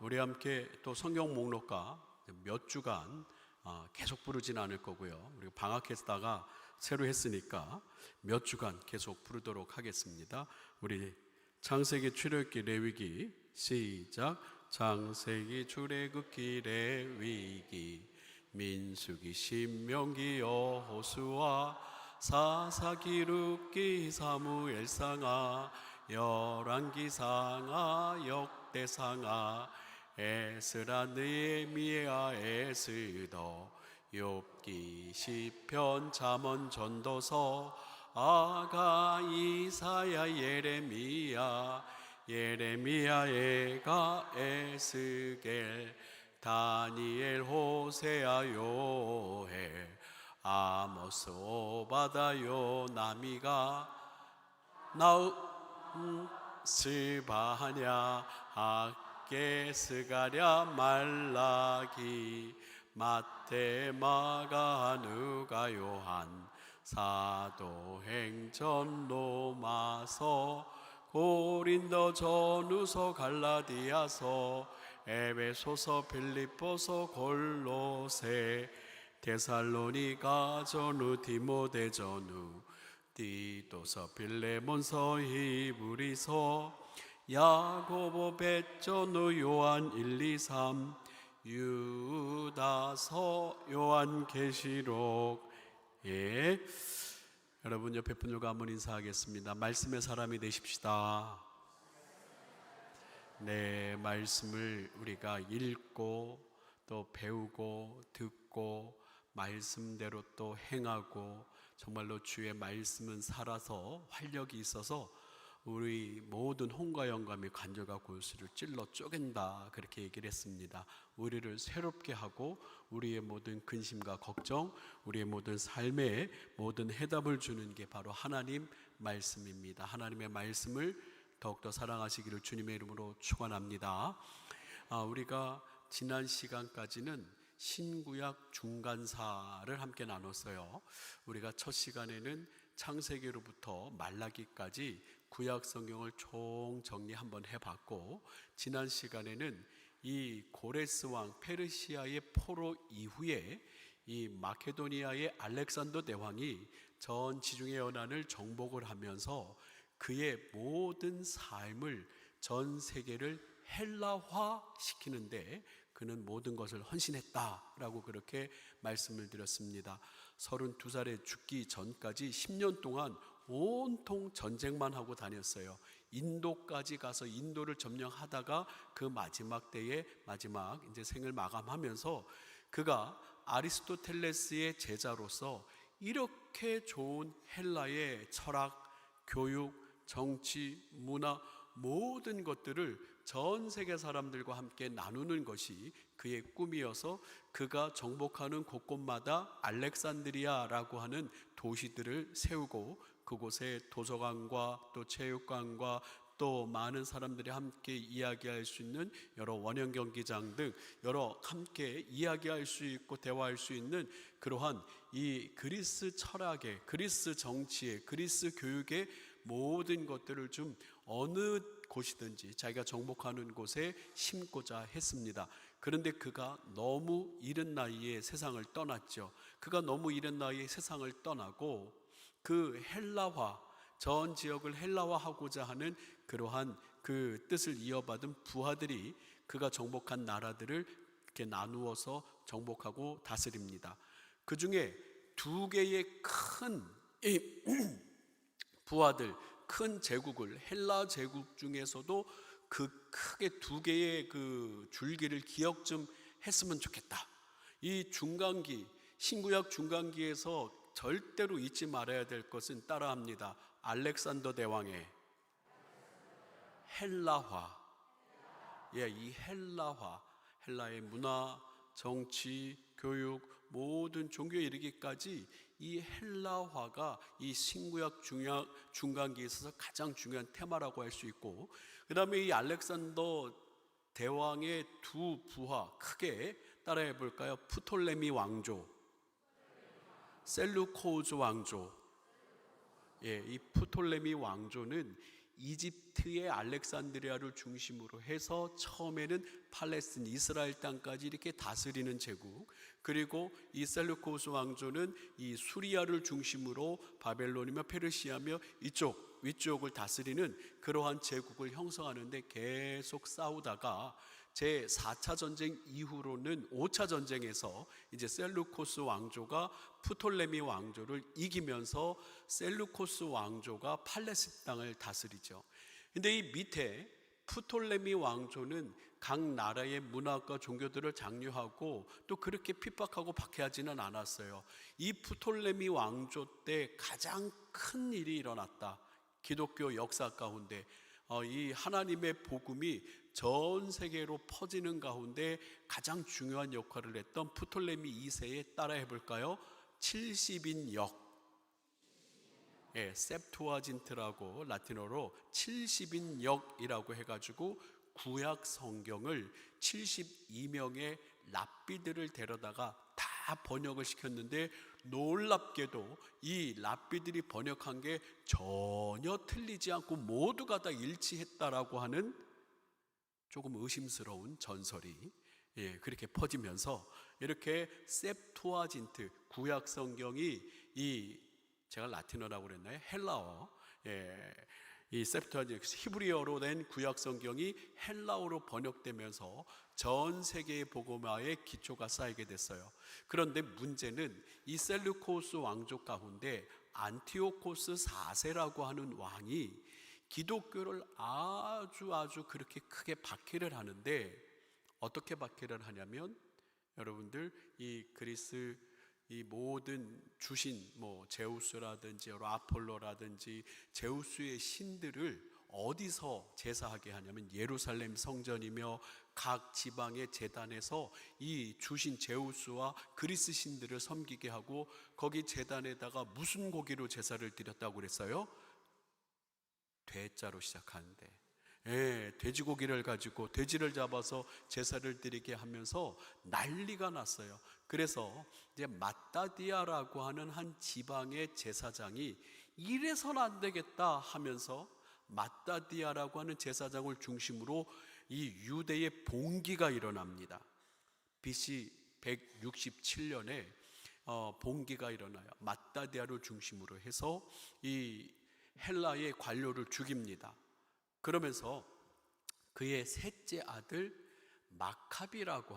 우리 함께 또 성경 목록과 몇 주간 계속 부르진 않을 거고요. 우리가 방학했다가 새로 했으니까 몇 주간 계속 부르도록 하겠습니다. 우리 창세기, 출애굽기, 레위기 시작. 창세기, 출애굽기, 레위기, 민수기, 신명기, 여호수아, 사사기, 룻기, 사무엘상하, 열왕기상하, 역대상하, 에스라, 느헤미야, 에스더, 욥기, 시편, 잠언, 전도서, 아가, 이사야, 예레미야, 에가, 에스겔, 다니엘, 호세아, 요엘, 아모스, 오바다, 요나미가, 나움, 스바냐, 학개, 스가랴, 말라기, 마태, 마가, 누가, 요한, 사도행전, 로마서, 고린도, 전후서, 갈라디아서, 에베소서, 빌립보서, 골로새, 데살로니가 전후, 디모데 전후, 디도서, 빌레몬서, 히브리서, 야고보, 벳전후, 요한 1, 2, 3, 유다서, 요한계시록. 예, 여러분 옆에 분들과 한번 인사하겠습니다. 말씀의 사람이 되십시다. 네, 말씀을 우리가 읽고 또 배우고 듣고 말씀대로 또 행하고, 정말로 주의 말씀은 살아서 활력이 있어서 우리 모든 혼과 영감이 관절과 골수를 찔러 쪼갠다, 그렇게 얘기를 했습니다. 우리를 새롭게 하고 우리의 모든 근심과 걱정, 우리의 모든 삶에 모든 해답을 주는 게 바로 하나님 말씀입니다. 하나님의 말씀을 더욱더 사랑하시기를 주님의 이름으로 축원합니다. 우리가 지난 시간까지는 신구약 중간사를 함께 나눴어요. 우리가 첫 시간에는 창세기로부터 말라기까지 구약 성경을 총정리 한번 해봤고, 지난 시간에는 이 고레스 왕, 페르시아의 포로 이후에 이 마케도니아의 알렉산더 대왕이 전 지중해 연안을 정복을 하면서 그의 모든 삶을, 전 세계를 헬라화 시키는데 그는 모든 것을 헌신했다라고 그렇게 말씀을 드렸습니다. 32살에 죽기 전까지 10년 동안 온통 전쟁만 하고 다녔어요. 인도까지 가서 인도를 점령하다가 그 마지막 때에 마지막 이제 생을 마감하면서 그가 아리스토텔레스의 제자로서 이렇게 좋은 헬라의 철학, 교육, 정치, 문화, 모든 것들을 전 세계 사람들과 함께 나누는 것이 그의 꿈이어서 그가 정복하는 곳곳마다 알렉산드리아라고 하는 도시들을 세우고 그곳에 도서관과 또 체육관과 또 많은 사람들이 함께 이야기할 수 있는 여러 원형 경기장 등 여러 함께 이야기할 수 있고 대화할 수 있는 그러한 이 그리스 철학의, 그리스 정치의, 그리스 교육의 모든 것들을 좀 어느 곳이든지 자기가 정복하는 곳에 심고자 했습니다. 그런데 그가 너무 이른 나이에 세상을 떠났죠. 그가 너무 이른 나이에 세상을 떠나고 그 헬라화, 전 지역을 헬라화하고자 하는 그러한 그 뜻을 이어받은 부하들이 그가 정복한 나라들을 이렇게 나누어서 정복하고 다스립니다. 그 중에 두 개의 큰 부하들, 큰 제국을, 헬라 제국 중에서도 그 크게 두 개의 그 줄기를 기억 좀 했으면 좋겠다. 이 중간기, 신구약 중간기에서 절대로 잊지 말아야 될 것은 따라합니다. 알렉산더 대왕의 헬라화. 예, 이 헬라화, 헬라의 문화, 정치, 교육, 모든 종교에 이르기까지 이 헬라화가 이 신구약 중간기에 있어서 가장 중요한 테마라고 할 수 있고, 그 다음에 이 알렉산더 대왕의 두 부하, 크게 따라해 볼까요? 프톨레미 왕조, 셀루코즈 왕조. 예, 이 프톨레미 왕조는 이집트의 알렉산드리아를 중심으로 해서 처음에는 팔레스틴 이스라엘 땅까지 이렇게 다스리는 제국, 그리고 이 셀루코스 왕조는 이 수리아를 중심으로 바벨론이며 페르시아며 이쪽 위쪽을 다스리는 그러한 제국을 형성하는데 계속 싸우다가 제4차 전쟁 이후로는 5차 전쟁에서 이제 셀루코스 왕조가 프톨레미 왕조를 이기면서 셀루코스 왕조가 팔레스틴 땅을 다스리죠. 근데 이 밑에 프톨레미 왕조는 각 나라의 문화과 종교들을 장려하고 또 그렇게 핍박하고 박해하지는 않았어요. 이 프톨레미 왕조 때 가장 큰 일이 일어났다. 기독교 역사 가운데 이 하나님의 복음이 전 세계로 퍼지는 가운데 가장 중요한 역할을 했던 프톨레미 2세에 따라해 볼까요? 70인 역, 셉투아진트라고 라틴어로 70인 역이라고 해가지고 구약 성경을 72명의 랍비들을 데려다가 다 번역을 시켰는데, 놀랍게도 이 랍비들이 번역한 게 전혀 틀리지 않고 모두가 다 일치했다라고 하는 조금 의심스러운 전설이 그렇게 퍼지면서 이렇게 셉투아진트 구약 성경이 제가 라틴어라고 그랬나요? 헬라어, 이 셉투아진트 히브리어로 된 구약 성경이 헬라어로 번역되면서 전 세계의 복음화의 기초가 쌓이게 됐어요. 그런데 문제는 이 셀루코스 왕족 가운데 안티오코스 4세라고 하는 왕이 기독교를 아주 그렇게 크게 박해를 하는데, 어떻게 박해를 하냐면, 여러분들 이 그리스 이 모든 주신 제우스라든지 아폴로라든지 제우스의 신들을 어디서 제사하게 하냐면 예루살렘 성전이며 각 지방의 제단에서 이 주신 제우스와 그리스 신들을 섬기게 하고, 거기 제단에다가 무슨 고기로 제사를 드렸다고 그랬어요? 돼자로 시작하는데, 돼지고기를 가지고 돼지를 잡아서 제사를 드리게 하면서 난리가 났어요. 그래서 이제 마따디아라고 하는 한 지방의 제사장이 이래선 안 되겠다 하면서 마따디아라고 하는 제사장을 중심으로 이 유대의 봉기가 일어납니다. BC 167년에 봉기가 일어나요. 마따디아를 중심으로 해서 이 헬라의 관료를 죽입니다. 그러면서 그의 셋째 아들 마카비라고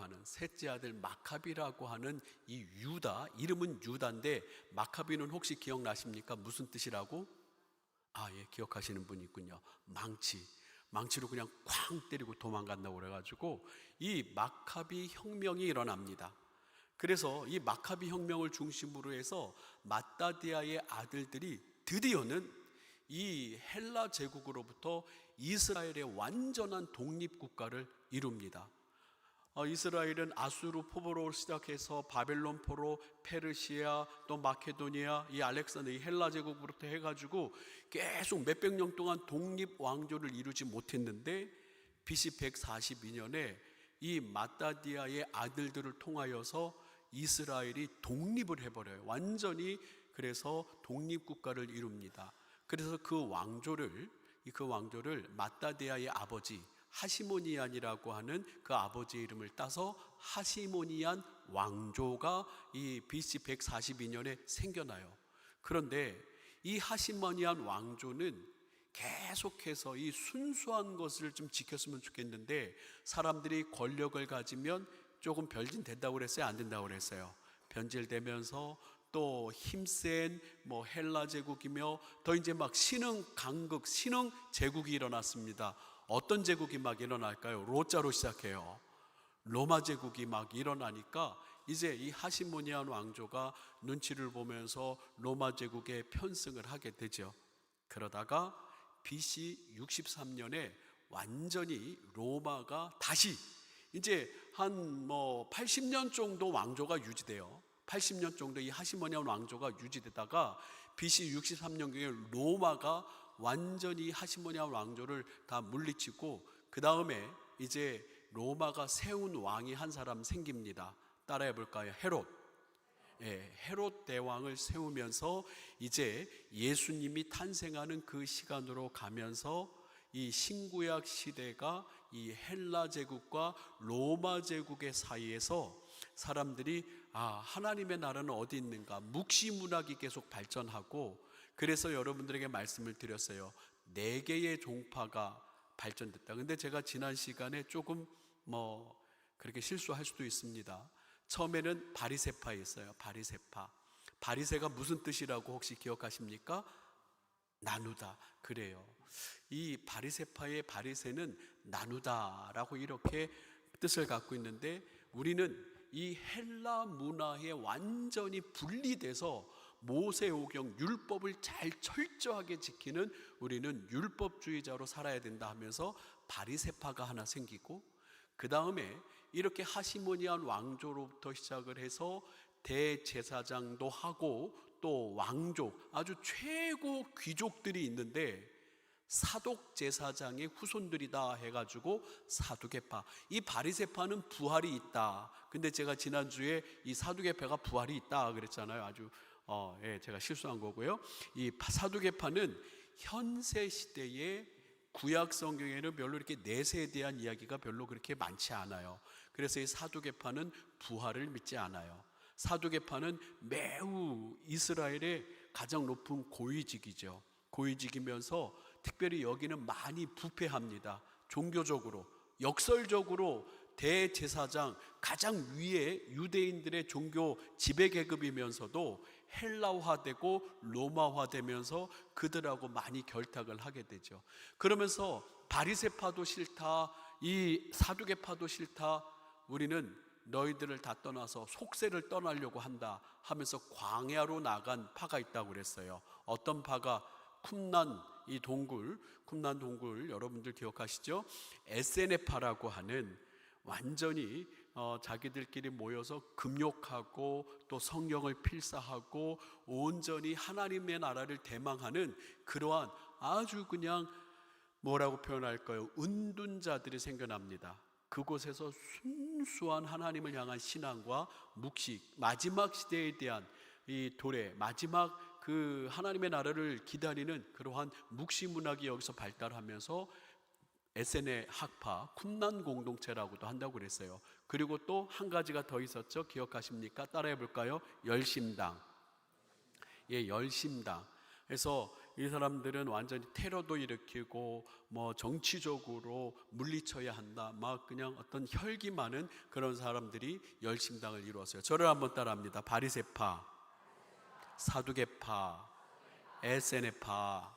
하는 이 유다, 이름은 유다인데 마카비는 혹시 기억나십니까? 무슨 뜻이라고? 기억하시는 분이 있군요. 망치로 그냥 쾅 때리고 도망간다고 그래가지고 이 마카비 혁명이 일어납니다. 그래서 이 마카비 혁명을 중심으로 해서 마따디아의 아들들이 드디어는 이 헬라 제국으로부터 이스라엘의 완전한 독립국가를 이룹니다. 이스라엘은 아수르 포로로 시작해서 바벨론 포로, 페르시아, 또 마케도니아, 이 알렉산더, 이 헬라 제국으로부터 해가지고 계속 몇백 년 동안 독립 왕조를 이루지 못했는데 BC 142년에 이 마따디아의 아들들을 통하여서 이스라엘이 독립을 해버려요. 완전히. 그래서 독립국가를 이룹니다. 그래서 그 왕조를 마따디아의 아버지 하시모니안이라고 하는 그 아버지의 이름을 따서 하시모니안 왕조가 이 BC 142년에 생겨나요. 그런데 이 하시모니안 왕조는 계속해서 이 순수한 것을 좀 지켰으면 좋겠는데, 사람들이 권력을 가지면 조금 변질된다고 그랬어요? 안 된다고 그랬어요? 변질되면서 또 힘센 헬라 제국이며 더 이제 막 신흥 강국, 신흥 제국이 일어났습니다. 어떤 제국이 막 일어날까요? 로자로 시작해요. 로마 제국이 막 일어나니까 이제 이 하시모니안 왕조가 눈치를 보면서 로마 제국에 편승을 하게 되죠. 그러다가 BC 63년에 완전히 로마가 다시 이제 한 80년 정도 왕조가 유지돼요. 80년 정도 이 하시모니안 왕조가 유지되다가 BC 63년경에 로마가 완전히 하시모니안 왕조를 다 물리치고, 그 다음에 이제 로마가 세운 왕이 한 사람 생깁니다. 따라해 볼까요? 헤롯 대왕을 세우면서 이제 예수님이 탄생하는 그 시간으로 가면서 이 신구약 시대가 이 헬라 제국과 로마 제국의 사이에서 사람들이 하나님의 나라는 어디 있는가, 묵시 문학이 계속 발전하고, 그래서 여러분들에게 말씀을 드렸어요. 4개의 종파가 발전됐다. 근데 제가 지난 시간에 조금 그렇게 실수할 수도 있습니다. 처음에는 바리새파였어요. 바리새가 무슨 뜻이라고 혹시 기억하십니까? 나누다. 그래요. 이 바리새파의 바리새는 나누다라고 이렇게 뜻을 갖고 있는데, 우리는 이 헬라 문화에 완전히 분리돼서 모세오경 율법을 잘 철저하게 지키는, 우리는 율법주의자로 살아야 된다 하면서 바리새파가 하나 생기고, 그 다음에 이렇게 하시모니안 왕조로부터 시작을 해서 대제사장도 하고 또 왕족, 아주 최고 귀족들이 있는데 사독 제사장의 후손들이다 해가지고 사두개파. 이 바리새파는 부활이 있다. 근데 제가 지난주에 이 사두개파가 부활이 있다 그랬잖아요. 아주 제가 실수한 거고요. 이 사두개파는 현세 시대의 구약 성경에는 별로 이렇게 내세에 대한 이야기가 별로 그렇게 많지 않아요. 그래서 이 사두개파는 부활을 믿지 않아요. 사두개파는 매우 이스라엘의 가장 높은 고위직이죠. 고위직이면서 특별히 여기는 많이 부패합니다. 종교적으로, 역설적으로 대제사장, 가장 위에 유대인들의 종교 지배계급이면서도 헬라화되고 로마화되면서 그들하고 많이 결탁을 하게 되죠. 그러면서 바리새파도 싫다, 이 사두개파도 싫다, 우리는 너희들을 다 떠나서 속세를 떠나려고 한다 하면서 광야로 나간 파가 있다고 그랬어요. 어떤 파가? 쿰난 동굴 여러분들 기억하시죠? 에세네파라고 하는, 완전히 자기들끼리 모여서 금욕하고 또 성경을 필사하고 온전히 하나님의 나라를 대망하는 그러한 아주 그냥 뭐라고 표현할까요? 은둔자들이 생겨납니다. 그곳에서 순수한 하나님을 향한 신앙과 묵식, 마지막 시대에 대한 이 도래, 마지막 그 하나님의 나라를 기다리는 그러한 묵시 문학이 여기서 발달하면서 에세네 학파, 쿰난 공동체라고도 한다고 그랬어요. 그리고 또 한 가지가 더 있었죠. 기억하십니까? 따라해 볼까요? 열심당. 열심당. 그래서 이 사람들은 완전히 테러도 일으키고 정치적으로 물리쳐야 한다, 막 그냥 어떤 혈기 많은 그런 사람들이 열심당을 이루었어요. 저를 한번 따라합니다. 바리새파, 사두개파, 에세네파,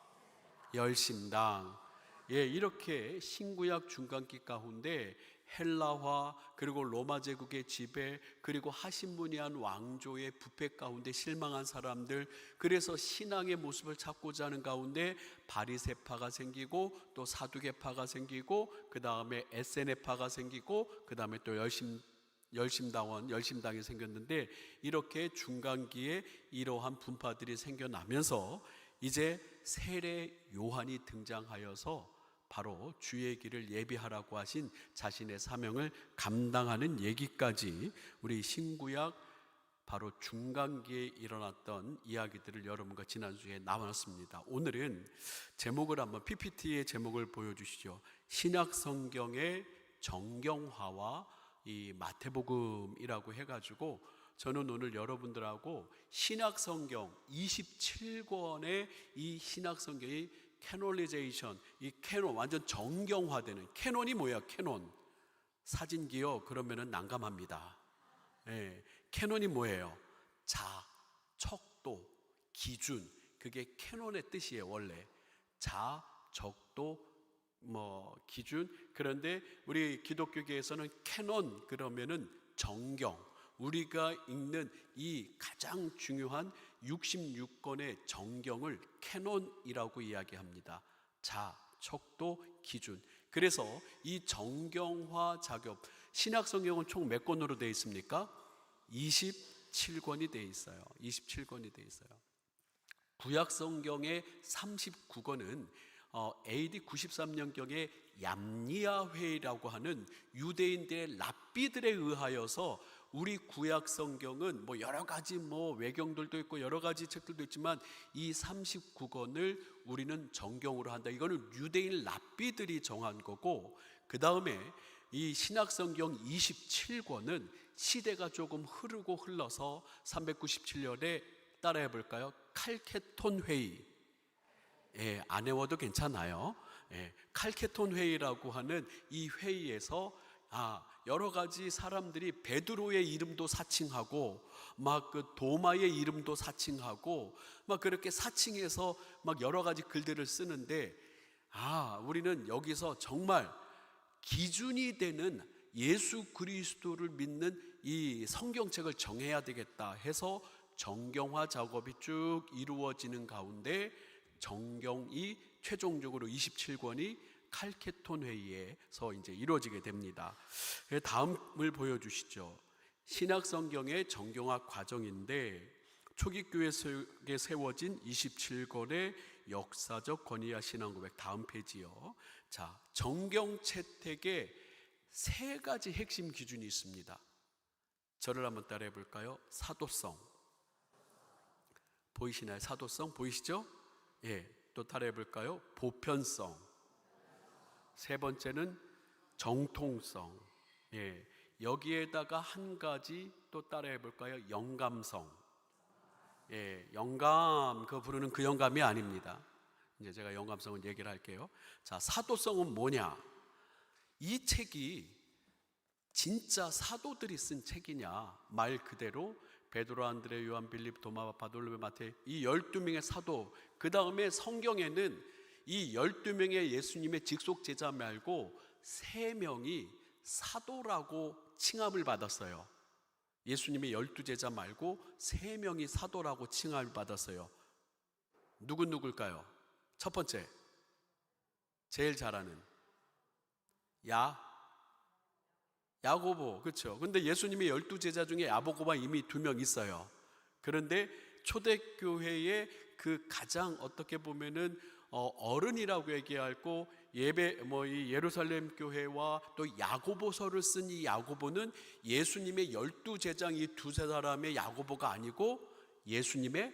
열심당. 이렇게 신구약 중간기 가운데 헬라화, 그리고 로마 제국의 지배, 그리고 하신무니안 왕조의 부패 가운데 실망한 사람들, 그래서 신앙의 모습을 찾고자 하는 가운데 바리새파가 생기고 또 사두개파가 생기고 그 다음에 에세네파가 생기고 그 다음에 또 열심당이 생겼는데, 이렇게 중간기에 이러한 분파들이 생겨나면서 이제 세례 요한이 등장하여서 바로 주의 길을 예비하라고 하신 자신의 사명을 감당하는 얘기까지 우리 신구약 바로 중간기에 일어났던 이야기들을 여러분과 지난주에 나눴습니다. 오늘은 제목을 한번, PPT의 제목을 보여주시죠. 신약 성경의 정경화와 이 마태복음이라고 해가지고, 저는 오늘 여러분들하고 신약 성경 27권의 이 신약 성경이 캐놀리제이션, 이 캐논, 완전 정경화되는, 캐논이 뭐야? 캐논 사진기요? 그러면은 난감합니다. 캐논이 뭐예요? 자, 척도, 기준, 그게 캐논의 뜻이에요. 원래 자, 적도, 기준. 그런데 우리 기독교계에서는 캐논 그러면은 정경, 우리가 읽는 이 가장 중요한 66권의 정경을 캐논이라고 이야기합니다. 자, 척도, 기준. 그래서 이 정경화 작업, 신약 성경은 총 몇 권으로 되어 있습니까? 27권이 되어 있어요. 27권이 되어 있어요. 구약 성경의 39권은 AD 93년경에 얌니아 회의라고 하는 유대인들의 랍비들에 의하여서 우리 구약 성경은 뭐 여러 가지 뭐 외경들도 있고 여러 가지 책들도 있지만 이 39권을 우리는 정경으로 한다. 이거는 유대인 랍비들이 정한 거고, 그 다음에 이 신약 성경 27권은 시대가 조금 흐르고 흘러서 397년에 따라해 볼까요? 칼케톤 회의. 예, 안 외워도 괜찮아요. 예, 칼케톤 회의라고 하는 이 회의에서 여러 가지 사람들이 베드로의 이름도 사칭하고 막 그 도마의 이름도 사칭하고 막 그렇게 사칭해서 막 여러 가지 글들을 쓰는데, 우리는 여기서 정말 기준이 되는 예수 그리스도를 믿는 이 성경책을 정해야 되겠다 해서 정경화 작업이 쭉 이루어지는 가운데 정경이 최종적으로 27권이 칼케톤 회의에서 이제 이루어지게 됩니다. 다음을 보여주시죠. 신약 성경의 정경화 과정인데, 초기 교회 속에 세워진 27권의 역사적 권위와 신앙 고백, 다음 페이지요. 자, 정경 채택에 세 가지 핵심 기준이 있습니다. 저를 한번 따라해 볼까요? 사도성. 보이시나요? 사도성 보이시죠? 예, 또 따라해 볼까요? 보편성. 세 번째는 정통성. 예, 여기에다가 한 가지 또 따라해 볼까요? 영감성. 예, 영감, 그 부르는 그 영감이 아닙니다. 이제 제가 영감성은 얘기를 할게요. 자, 사도성은 뭐냐? 이 책이 진짜 사도들이 쓴 책이냐? 말 그대로 베드로, 안드레, 요한, 빌립, 도마, 바돌로메, 마태, 이 12명의 사도, 그 다음에 성경에는 이 12명의 예수님의 직속 제자 말고 3명이 사도라고 칭함을 받았어요. 예수님의 12제자 말고 3명이 사도라고 칭함을 받았어요. 누굴까요? 첫 번째, 제일 잘하는 야고보, 그렇죠? 근데 예수님의 12제자 중에 야고보가 이미 2명 있어요. 그런데 초대교회의 그 가장 어떻게 보면은 어른이라고 얘기하고 이 예루살렘 교회와 또 야고보서를 쓴 이 야고보는 예수님의 12제자 이 두세 사람의 야고보가 아니고 예수님의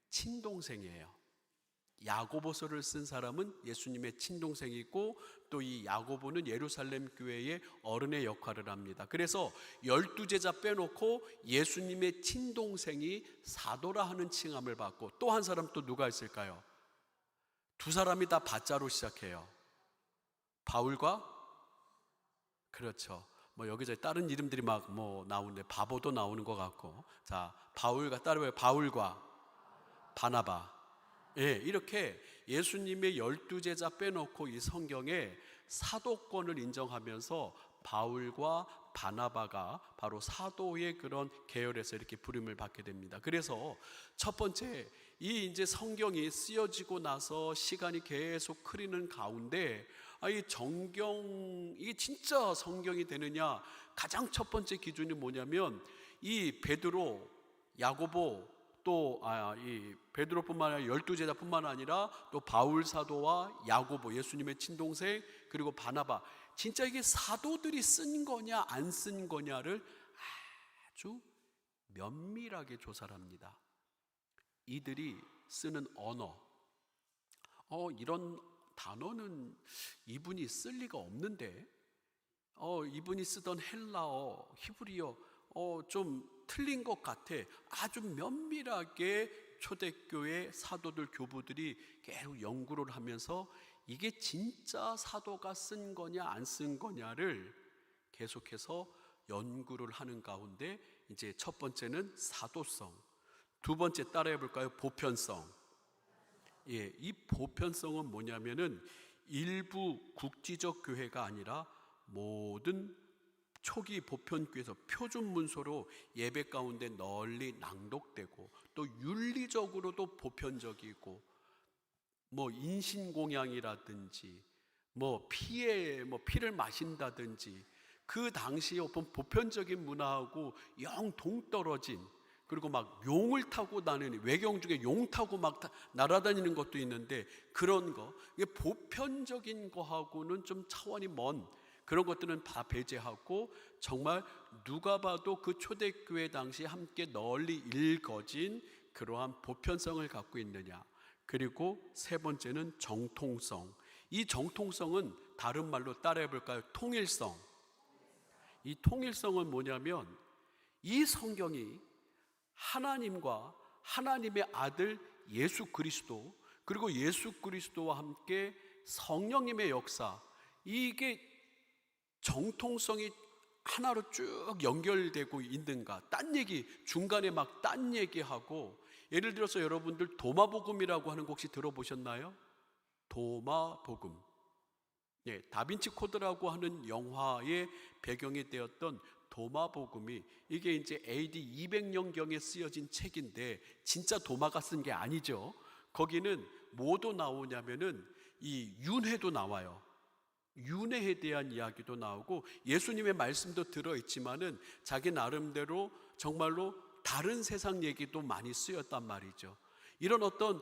친동생이에요. 야고보서를 쓴 사람은 예수님의 친동생이고 또 이 야고보는 예루살렘 교회의 어른의 역할을 합니다. 그래서 12제자 빼놓고 예수님의 친동생이 사도라 하는 칭함을 받고, 또 한 사람 또 누가 있을까요? 두 사람이 다 바자로 시작해요. 바울과, 그렇죠, 뭐 여기저기 다른 이름들이 막 뭐 나오는데 바보도 나오는 것 같고, 자, 바울과 따르고요. 바울과 바나바. 예, 이렇게 예수님의 12제자 빼놓고 이 성경에 사도권을 인정하면서 바울과 바나바가 바로 사도의 그런 계열에서 이렇게 부름을 받게 됩니다. 그래서 첫 번째, 이 이제 성경이 쓰여지고 나서 시간이 계속 흐르는 가운데 이 정경이 진짜 성경이 되느냐, 가장 첫 번째 기준이 뭐냐면 이 베드로, 야고보, 또 이 베드로뿐만 아니라 12제자뿐만 아니라 또 바울 사도와 야고보, 예수님의 친동생, 그리고 바나바, 진짜 이게 사도들이 쓴 거냐 안 쓴 거냐를 아주 면밀하게 조사를 합니다. 이들이 쓰는 언어, 이런 단어는 이분이 쓸 리가 없는데, 이분이 쓰던 헬라어, 히브리어 좀 틀린 것 같아. 아주 면밀하게 초대교회 사도들, 교부들이 계속 연구를 하면서 이게 진짜 사도가 쓴 거냐 안 쓴 거냐를 계속해서 연구를 하는 가운데 이제 첫 번째는 사도성, 두 번째 따라해 볼까요? 보편성. 예, 이 보편성은 뭐냐면은 일부 국지적 교회가 아니라 모든 초기 보편교회에서 표준 문서로 예배 가운데 널리 낭독되고, 또 윤리적으로도 보편적이고, 뭐 인신공양이라든지 피를 마신다든지, 그 당시에 보편적인 문화하고 영 동떨어진, 그리고 막 용을 타고 다니는, 외경 중에 용 타고 막 날아다니는 것도 있는데, 그런 거, 이게 보편적인 거하고는 좀 차원이 먼 그런 것들은 다 배제하고 정말 누가 봐도 그 초대교회 당시 함께 널리 일거진 그러한 보편성을 갖고 있느냐. 그리고 세 번째는 정통성. 이 정통성은 다른 말로 따라해 볼까요? 통일성. 이 통일성은 뭐냐면 이 성경이 하나님과 하나님의 아들 예수 그리스도, 그리고 예수 그리스도와 함께 성령님의 역사, 이게 정통성이 하나로 쭉 연결되고 있는가. 딴 얘기, 중간에 막 딴 얘기하고, 예를 들어서 여러분들 도마복음이라고 하는 거 혹시 들어보셨나요? 도마복음. 예, 다빈치 코드라고 하는 영화의 배경이 되었던 도마복음이, 이게 이제 AD 200년경에 쓰여진 책인데 진짜 도마가 쓴 게 아니죠. 거기는 뭐도 나오냐면은 이 윤회도 나와요. 윤회에 대한 이야기도 나오고 예수님의 말씀도 들어있지만은 자기 나름대로 정말로 다른 세상 얘기도 많이 쓰였단 말이죠. 이런 어떤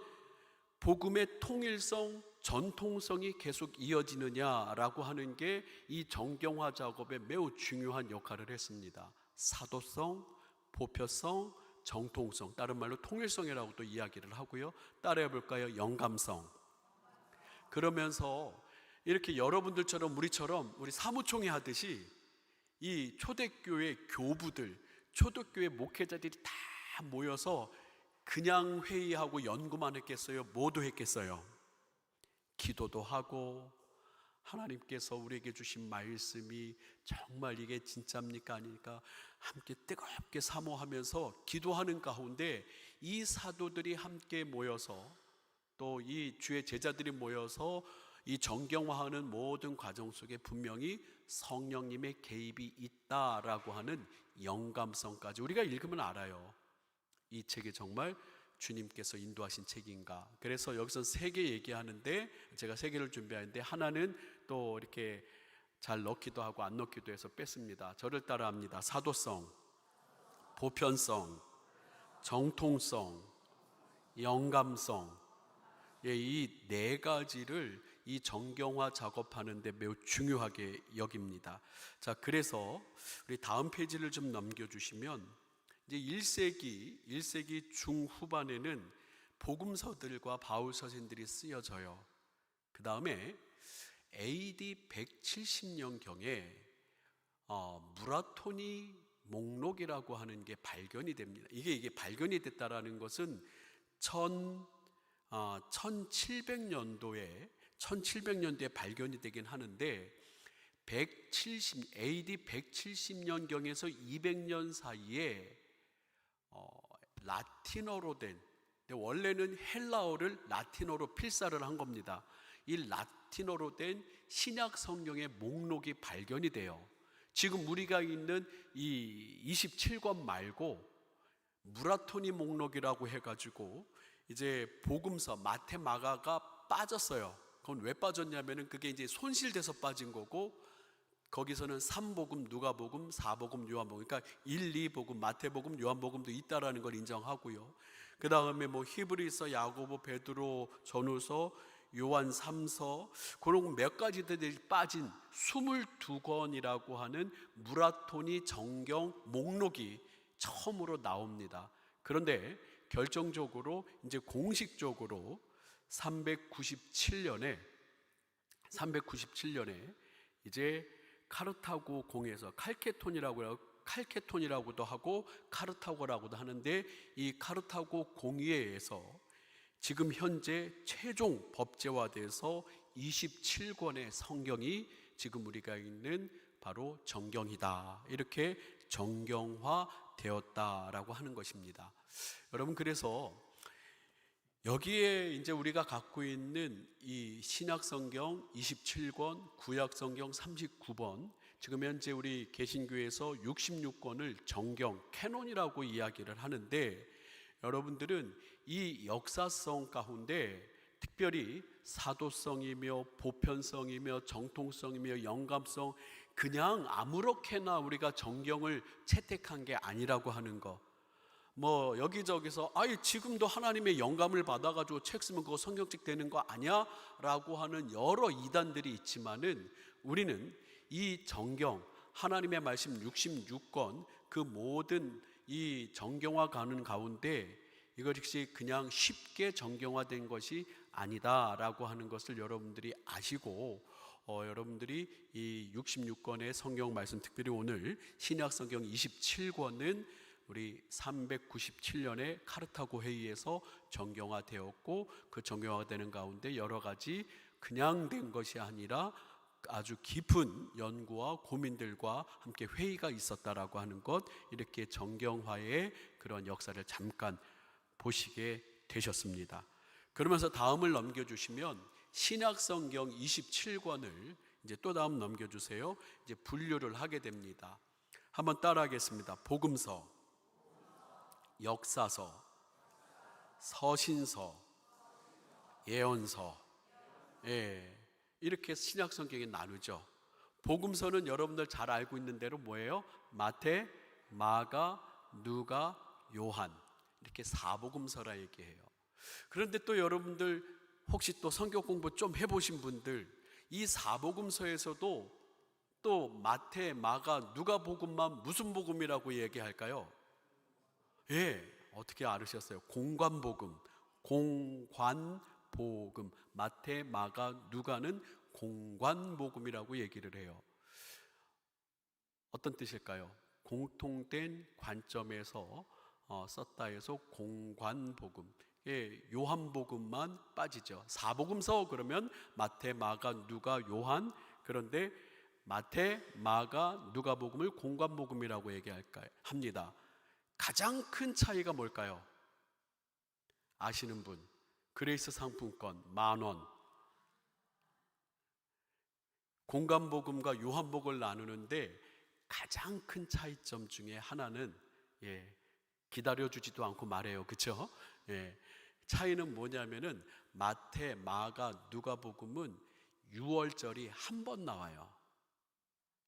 복음의 통일성, 전통성이 계속 이어지느냐라고 하는 게 이 정경화 작업에 매우 중요한 역할을 했습니다. 사도성, 보편성, 정통성, 다른 말로 통일성이라고도 이야기를 하고요. 따라해 볼까요? 영감성. 그러면서 이렇게 여러분들처럼 우리처럼 우리 사무총회 하듯이 이 초대교회 교부들, 초대교회 목회자들이 다 모여서 그냥 회의하고 연구만 했겠어요? 뭐도 했겠어요? 기도도 하고, 하나님께서 우리에게 주신 말씀이 정말 이게 진짜입니까 아닙니까? 함께 뜨겁게 사모하면서 기도하는 가운데 이 사도들이 함께 모여서, 또 이 주의 제자들이 모여서 이 정경화하는 모든 과정 속에 분명히 성령님의 개입이 있다라고 하는 영감성까지 우리가 읽으면 알아요. 이 책이 정말 주님께서 인도하신 책인가. 그래서 여기서 세 개 얘기하는데, 제가 세 개를 준비하는데 하나는 또 이렇게 잘 넣기도 하고 안 넣기도 해서 뺐습니다. 저를 따라합니다. 사도성, 보편성, 정통성, 영감성. 이 네 가지를 이 정경화 작업하는데 매우 중요하게 여깁니다. 자, 그래서 우리 다음 페이지를 좀 넘겨주시면, 이제 1세기 중후반에는 복음서들과 바울 서신들이 쓰여져요. 그 다음에 AD 170년경에 무라토니 목록이라고 하는 게 발견이 됩니다. 이게 발견이 됐다라는 것은 1700년도에 발견이 되긴 하는데, AD 170년경에서 200년 사이에 라틴어로 된, 원래는 헬라어를 라틴어로 필사를 한 겁니다. 이 라틴어로 된 신약 성경의 목록이 발견이 돼요. 지금 우리가 있는 이 27권 말고 무라토니 목록이라고 해가지고 이제 복음서 마태, 마가가 빠졌어요. 그건 왜 빠졌냐면은 그게 이제 손실돼서 빠진 거고, 거기서는 3복음, 누가복음, 4복음, 요한복음, 그러니까 1, 2복음, 마태복음, 요한복음도 있다라는 걸 인정하고요. 그 다음에 뭐 히브리서, 야고보, 베드로, 전후서, 요한 3서, 그런 몇 가지들이 빠진 22권이라고 하는 무라토니 정경 목록이 처음으로 나옵니다. 그런데 결정적으로 이제 공식적으로 397년에 이제 카르타고 공에서 칼케톤이라고도 하고 카르타고라고도 하는데, 이 카르타고 공의회에서 지금 현재 최종 법제화돼서 27권의 성경이 지금 우리가 읽는 바로 정경이다, 이렇게 정경화 되었다라고 하는 것입니다. 여러분, 그래서 여기에 이제 우리가 갖고 있는 이 신약 성경 27권, 구약 성경 39번, 지금 현재 우리 개신교에서 66권을 정경, 캐논이라고 이야기를 하는데, 여러분들은 이 역사성 가운데 특별히 사도성이며 보편성이며 정통성이며 영감성, 그냥 아무렇게나 우리가 정경을 채택한 게 아니라고 하는 거. 뭐 여기저기서 지금도 하나님의 영감을 받아가지고 책 쓰면 그거 성경책 되는 거 아니야? 라고 하는 여러 이단들이 있지만은, 우리는 이 정경, 하나님의 말씀 66권 그 모든 이 정경화 가는 가운데 이것이 그냥 쉽게 정경화된 것이 아니다라고 하는 것을 여러분들이 아시고 여러분들이 이 66권의 성경 말씀, 특별히 오늘 신약 성경 27권은 우리 397년에 카르타고 회의에서 정경화되었고, 그 정경화되는 가운데 여러 가지 그냥 된 것이 아니라 아주 깊은 연구와 고민들과 함께 회의가 있었다라고 하는 것, 이렇게 정경화의 그런 역사를 잠깐 보시게 되셨습니다. 그러면서 다음을 넘겨주시면 신약성경 27권을 이제 또 다음 넘겨주세요. 이제 분류를 하게 됩니다. 한번 따라하겠습니다. 복음서, 역사서, 서신서, 예언서, 이렇게 신약성경에 나누죠. 복음서는 여러분들 잘 알고 있는 대로 뭐예요? 마태, 마가, 누가, 요한, 이렇게 사복음서라 얘기해요. 그런데 또 여러분들 혹시 또 성경 공부 좀 해보신 분들, 이 사복음서에서도 또 마태, 마가, 누가복음만 무슨 복음이라고 얘기할까요? 어떻게 알으셨어요? 공관복음, 공관복음. 마태, 마가, 누가는 공관복음이라고 얘기를 해요. 어떤 뜻일까요? 공통된 관점에서 썼다 해서 공관복음. 요한복음만 빠지죠. 사복음서 그러면 마태, 마가, 누가, 요한. 그런데 마태, 마가, 누가복음을 공관복음이라고 합니다. 가장 큰 차이가 뭘까요? 아시는 분? 그레이스 상품권 10,000원. 공관복음과 요한복음을 나누는데 가장 큰 차이점 중에 하나는 기다려주지도 않고 말해요. 그렇죠? 차이는 뭐냐면은 마태, 마가, 누가복음은 유월절이 한 번 나와요.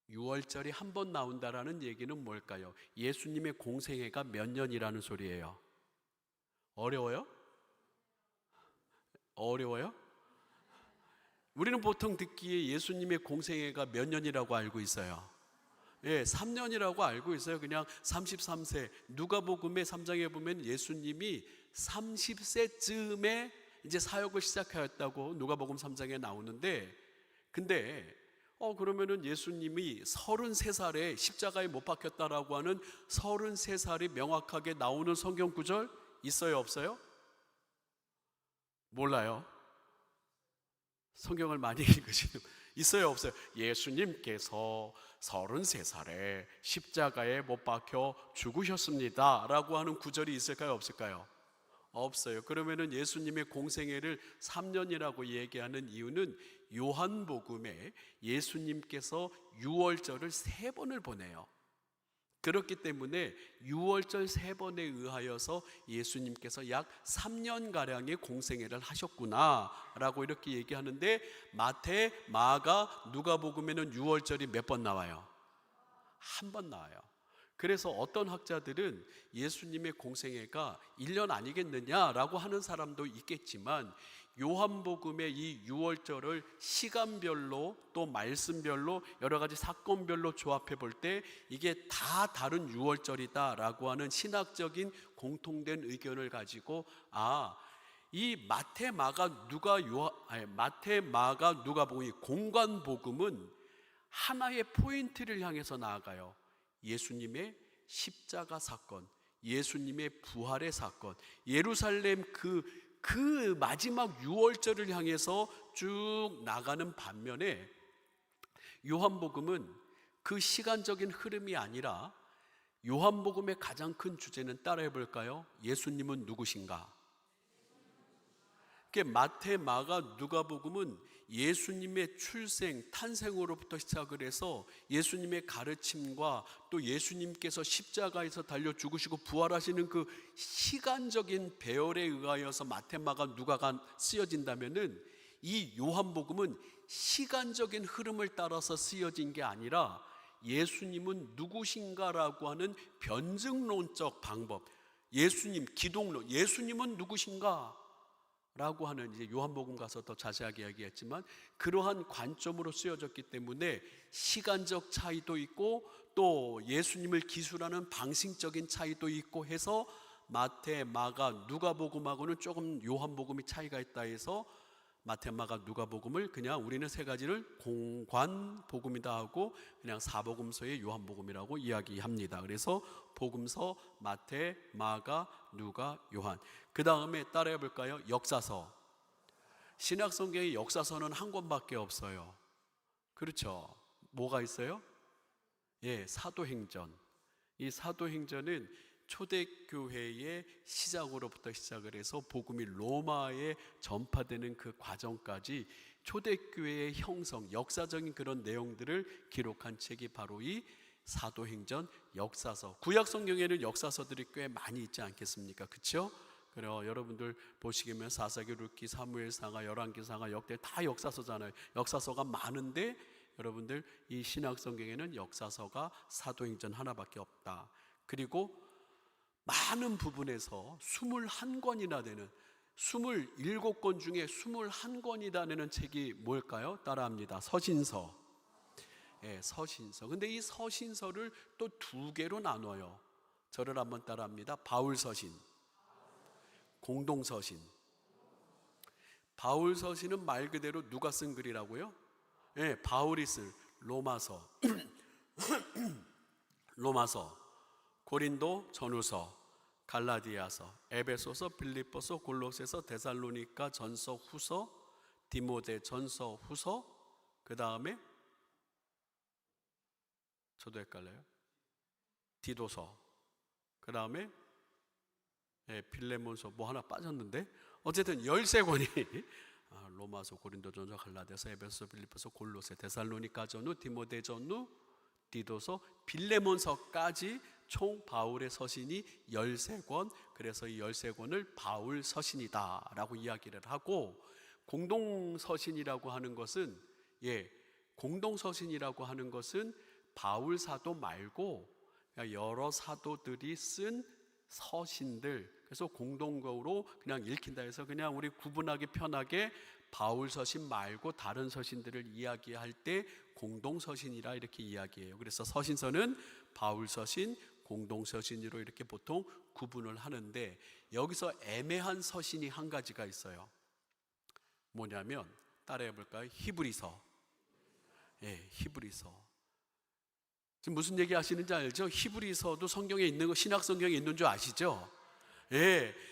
유월절이 한 번 나온다라는 얘기는 뭘까요? 예수님의 공생애가 몇 년이라는 소리예요. 어려워요? 어려워요? 우리는 보통 듣기에 예수님의 공생애가 몇 년이라고 알고 있어요. 3년이라고 알고 있어요. 그냥 33세. 누가복음의 3장에 보면 예수님이 30세쯤에 이제 사역을 시작하였다고 누가복음 3장에 나오는데, 근데 그러면은 예수님이 33살에 십자가에 못 박혔다라고 하는 33살이 명확하게 나오는 성경 구절 있어요, 없어요? 몰라요. 성경을 많이 읽으시는 있어요, 없어요? 예수님께서 33살에 십자가에 못 박혀 죽으셨습니다 라고 하는 구절이 있을까요, 없을까요? 없어요. 그러면은 예수님의 공생애를 3년이라고 얘기하는 이유는 요한복음에 예수님께서 유월절을 3번을 보내요. 그렇기 때문에 유월절 3번에 의하여서 예수님께서 약 3년가량의 공생애를 하셨구나 라고 이렇게 얘기하는데, 마태, 마가, 누가복음에는 유월절이 몇 번 나와요? 한 번 나와요. 그래서 어떤 학자들은 예수님의 공생애가 1년 아니겠느냐라고 하는 사람도 있겠지만, 요한복음의 이 유월절을 시간별로 또 말씀별로 여러 가지 사건별로 조합해 볼 때 이게 다 다른 유월절이다라고 하는 신학적인 공통된 의견을 가지고, 이 마태, 마가, 누가복음이 공관복음은 하나의 포인트를 향해서 나아가요. 예수님의 십자가 사건, 예수님의 부활의 사건, 예루살렘 그 마지막 유월절을 향해서 쭉 나가는 반면에, 요한복음은 그 시간적인 흐름이 아니라 요한복음의 가장 큰 주제는 따라해 볼까요? 예수님은 누구신가? 마태, 마가, 누가복음은 예수님의 출생, 탄생으로부터 시작을 해서 예수님의 가르침과 또 예수님께서 십자가에서 달려 죽으시고 부활하시는 그 시간적인 배열에 의하여서 마태, 마가, 누가가 쓰여진다면은, 이 요한복음은 시간적인 흐름을 따라서 쓰여진 게 아니라 예수님은 누구신가라고 하는 변증론적 방법, 예수님, 기독론, 예수님은 누구신가? 라고 하는, 이제 요한복음 가서 더 자세하게 이야기했지만 그러한 관점으로 쓰여졌기 때문에 시간적 차이도 있고 또 예수님을 기술하는 방식적인 차이도 있고 해서 마태, 마가, 누가복음하고는 조금 요한복음이 차이가 있다 해서 마태, 마가, 누가복음을 그냥 우리는 세 가지를 공관복음이다 하고 그냥 사복음서의 요한복음이라고 이야기합니다. 그래서 복음서 마태, 마가, 누가, 요한. 그 다음에 따라해 볼까요? 역사서. 신약성경의 역사서는 한 권밖에 없어요. 그렇죠? 뭐가 있어요? 예, 사도행전. 이 사도행전은 초대교회의 시작으로부터 시작을 해서 복음이 로마에 전파되는 그 과정까지 초대교회의 형성, 역사적인 그런 내용들을 기록한 책이 바로 이 사도행전 역사서. 구약성경에는 역사서들이 꽤 많이 있지 않겠습니까? 그렇죠? 그래요. 여러분들 보시기면 사사기, 룻기, 사무엘상하, 열왕기상하, 역대 다 역사서잖아요. 역사서가 많은데 여러분들 이 신약성경에는 역사서가 사도행전 하나밖에 없다. 그리고 많은 부분에서 21권이나 되는, 27권 중에 21권이나 되는 책이 뭘까요? 따라합니다. 서신서. 예, 서신서. 근데 이 서신서를 또 두 개로 나눠요. 저를 한번 따라합니다. 바울서신, 공동서신. 바울서신은 말 그대로 누가 쓴 글이라고요? 예, 바울이 쓴 로마서, 로마서, 고린도 전후서, 갈라디아서, 에베소서, 빌립보서, 골로새서, 데살로니가 전서, 후서, 디모데 전서, 후서, 그 다음에 저도 헷갈려요. 디도서, 그 다음에 빌레몬서, 뭐 하나 빠졌는데 어쨌든 13권이 로마서, 고린도 전서, 갈라디아서, 에베소서, 빌립보서, 골로새, 데살로니가 전후, 디모데 전후, 디도서, 빌레몬서까지 총 바울의 서신이 13권. 그래서 이 13권을 바울 서신이다 라고 이야기를 하고, 공동서신이라고 하는 것은, 공동서신이라고 하는 것은 바울 사도 말고 여러 사도들이 쓴 서신들, 그래서 공동으로 그냥 읽힌다 해서 그냥 우리 구분하기 편하게 바울 서신 말고 다른 서신들을 이야기할 때 공동서신이라 이렇게 이야기해요. 그래서 서신서는 바울 서신, 공동서신으로 이렇게 보통 구분을 하는데, 여기서 애매한 서신이 한 가지가 있어요. 뭐냐면 따라해 볼까요? 히브리서. 히브리서. 지금 무슨 얘기 하시는지 알죠? 히브리서도 성경에 있는 거, 신약 성경에 있는 줄 아시죠?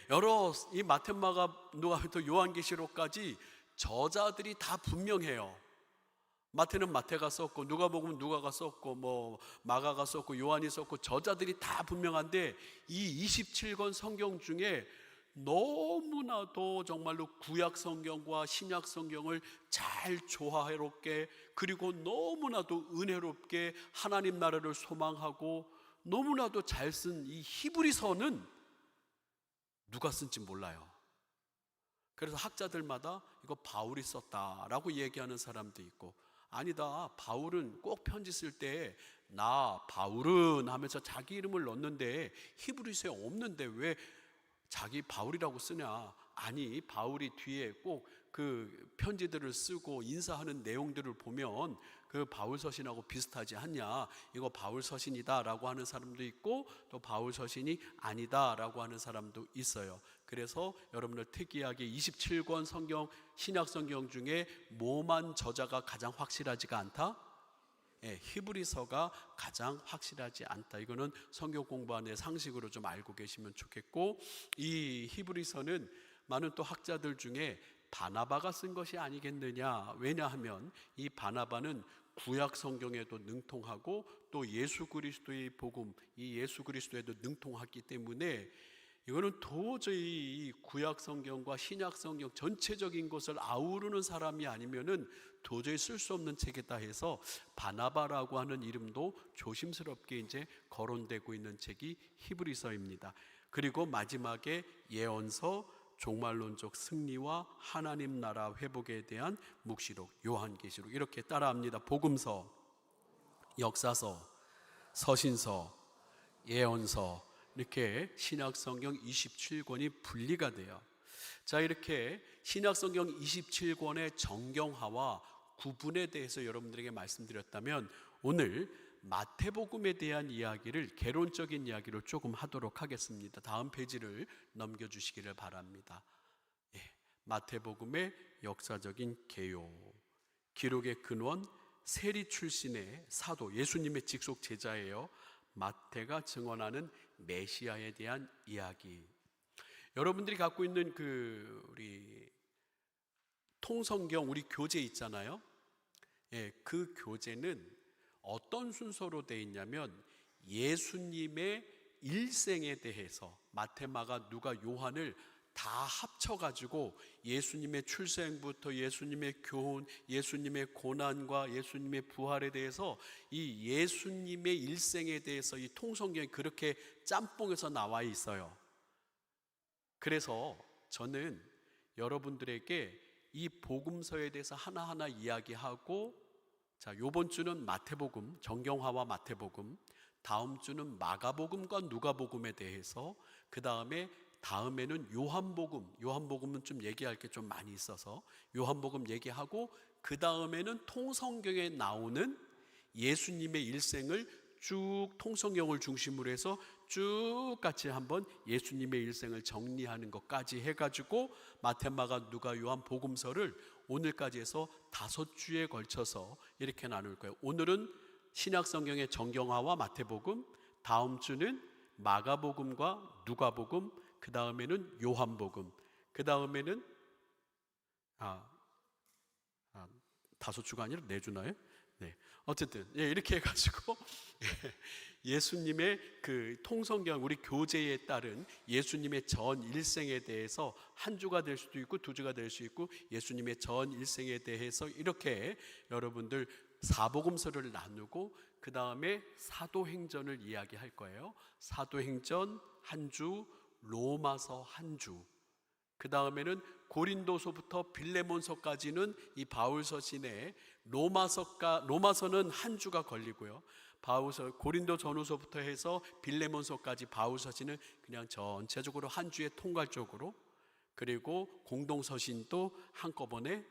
여러 이 마태, 마가, 누가부터 요한계시록까지 저자들이 다 분명해요. 마태는 마태가 썼고, 누가복음은 누가가 썼고, 뭐 마가가 썼고, 요한이 썼고, 저자들이 다 분명한데 이 27권 성경 중에 너무나도 정말로 구약 성경과 신약 성경을 잘 조화롭게, 그리고 너무나도 은혜롭게 하나님 나라를 소망하고 너무나도 잘 쓴 이 히브리서는 누가 쓴지 몰라요. 그래서 학자들마다 이거 바울이 썼다라고 얘기하는 사람도 있고, 아니다, 바울은 꼭 편지 쓸 때 나 바울은 하면서 자기 이름을 넣는데 히브리서에 없는데 왜 자기 바울이라고 쓰냐. 아니, 바울이 뒤에 꼭 그 편지들을 쓰고 인사하는 내용들을 보면 그 바울 서신하고 비슷하지 않냐, 이거 바울 서신이다 라고 하는 사람도 있고, 또 바울 서신이 아니다 라고 하는 사람도 있어요. 그래서 여러분들 특이하게 27권 성경, 신약 성경 중에 뭐만 저자가 가장 확실하지가 않다? 히브리서가 가장 확실하지 않다. 이거는 성경 공부하는 상식으로 좀 알고 계시면 좋겠고, 이 히브리서는 많은 또 학자들 중에 바나바가 쓴 것이 아니겠느냐. 왜냐하면 이 바나바는 구약 성경에도 능통하고 또 예수 그리스도의 복음, 이 예수 그리스도에도 능통하기 때문에 이거는 도저히 이 구약 성경과 신약 성경 전체적인 것을 아우르는 사람이 아니면은 도저히 쓸 수 없는 책이다 해서 바나바라고 하는 이름도 조심스럽게 이제 거론되고 있는 책이 히브리서입니다. 그리고 마지막에 예언서, 종말론적 승리와 하나님 나라 회복에 대한 묵시록, 요한계시록, 이렇게 따라합니다. 복음서, 역사서, 서신서, 예언서, 이렇게 신약 성경 27권이 분리가 돼요. 자, 이렇게 신약성경 27권의 정경화와 구분에 대해서 여러분들에게 말씀드렸다면, 오늘 마태복음에 대한 이야기를, 개론적인 이야기를 조금 하도록 하겠습니다. 다음 페이지를 넘겨주시기를 바랍니다. 마태복음의 역사적인 개요, 기록의 근원, 세리 출신의 사도, 예수님의 직속 제자예요. 마태가 증언하는 메시아에 대한 이야기. 여러분들이 갖고 있는 우리 통성경, 우리 교재 있잖아요. 그 교재는 어떤 순서로 되어 있냐면, 예수님의 일생에 대해서 마태, 마가, 누가, 요한을 다 합쳐가지고 예수님의 출생부터 예수님의 교훈, 예수님의 고난과 예수님의 부활에 대해서, 이 예수님의 일생에 대해서 이 통성경이 그렇게 짬뽕해서 나와 있어요. 그래서 저는 여러분들에게 이 복음서에 대해서 하나하나 이야기하고, 자, 요번 주는 마태복음, 정경화와 마태복음, 다음 주는 마가복음과 누가복음에 대해서, 그 다음에는 요한복음은 좀 얘기할 게 좀 많이 있어서 요한복음 얘기하고, 그 다음에는 통성경에 나오는 예수님의 일생을 쭉, 통성경을 중심으로 해서 쭉 같이 한번 예수님의 일생을 정리하는 것까지 해가지고 마태, 마가, 누가, 요한 복음서를 오늘까지 해서 5주에 걸쳐서 이렇게 나눌 거예요. 오늘은 신약성경의 정경화와 마태복음, 다음 주는 마가복음과 누가복음, 그 다음에는 요한복음, 그 다음에는 5주가 아니라 4주나요? 네, 어쨌든 이렇게 해가지고 예수님의 그 통성경, 우리 교재에 따른 예수님의 전 일생에 대해서 한 주가 될 수도 있고 2주가 될 수 있고, 예수님의 전 일생에 대해서 이렇게 여러분들 사복음서를 나누고, 그 다음에 사도행전을 이야기할 거예요. 사도행전 한 주, 로마서 한 주, 그 다음에는 고린도서부터 빌레몬서까지는 이 바울 서신에, 로마서는 한 주가 걸리고요. 고린도 전후서부터 해서 빌레몬서까지 바울 서신은 그냥 전체적으로 한 주에 통괄적으로, 그리고 공동서신도 한꺼번에,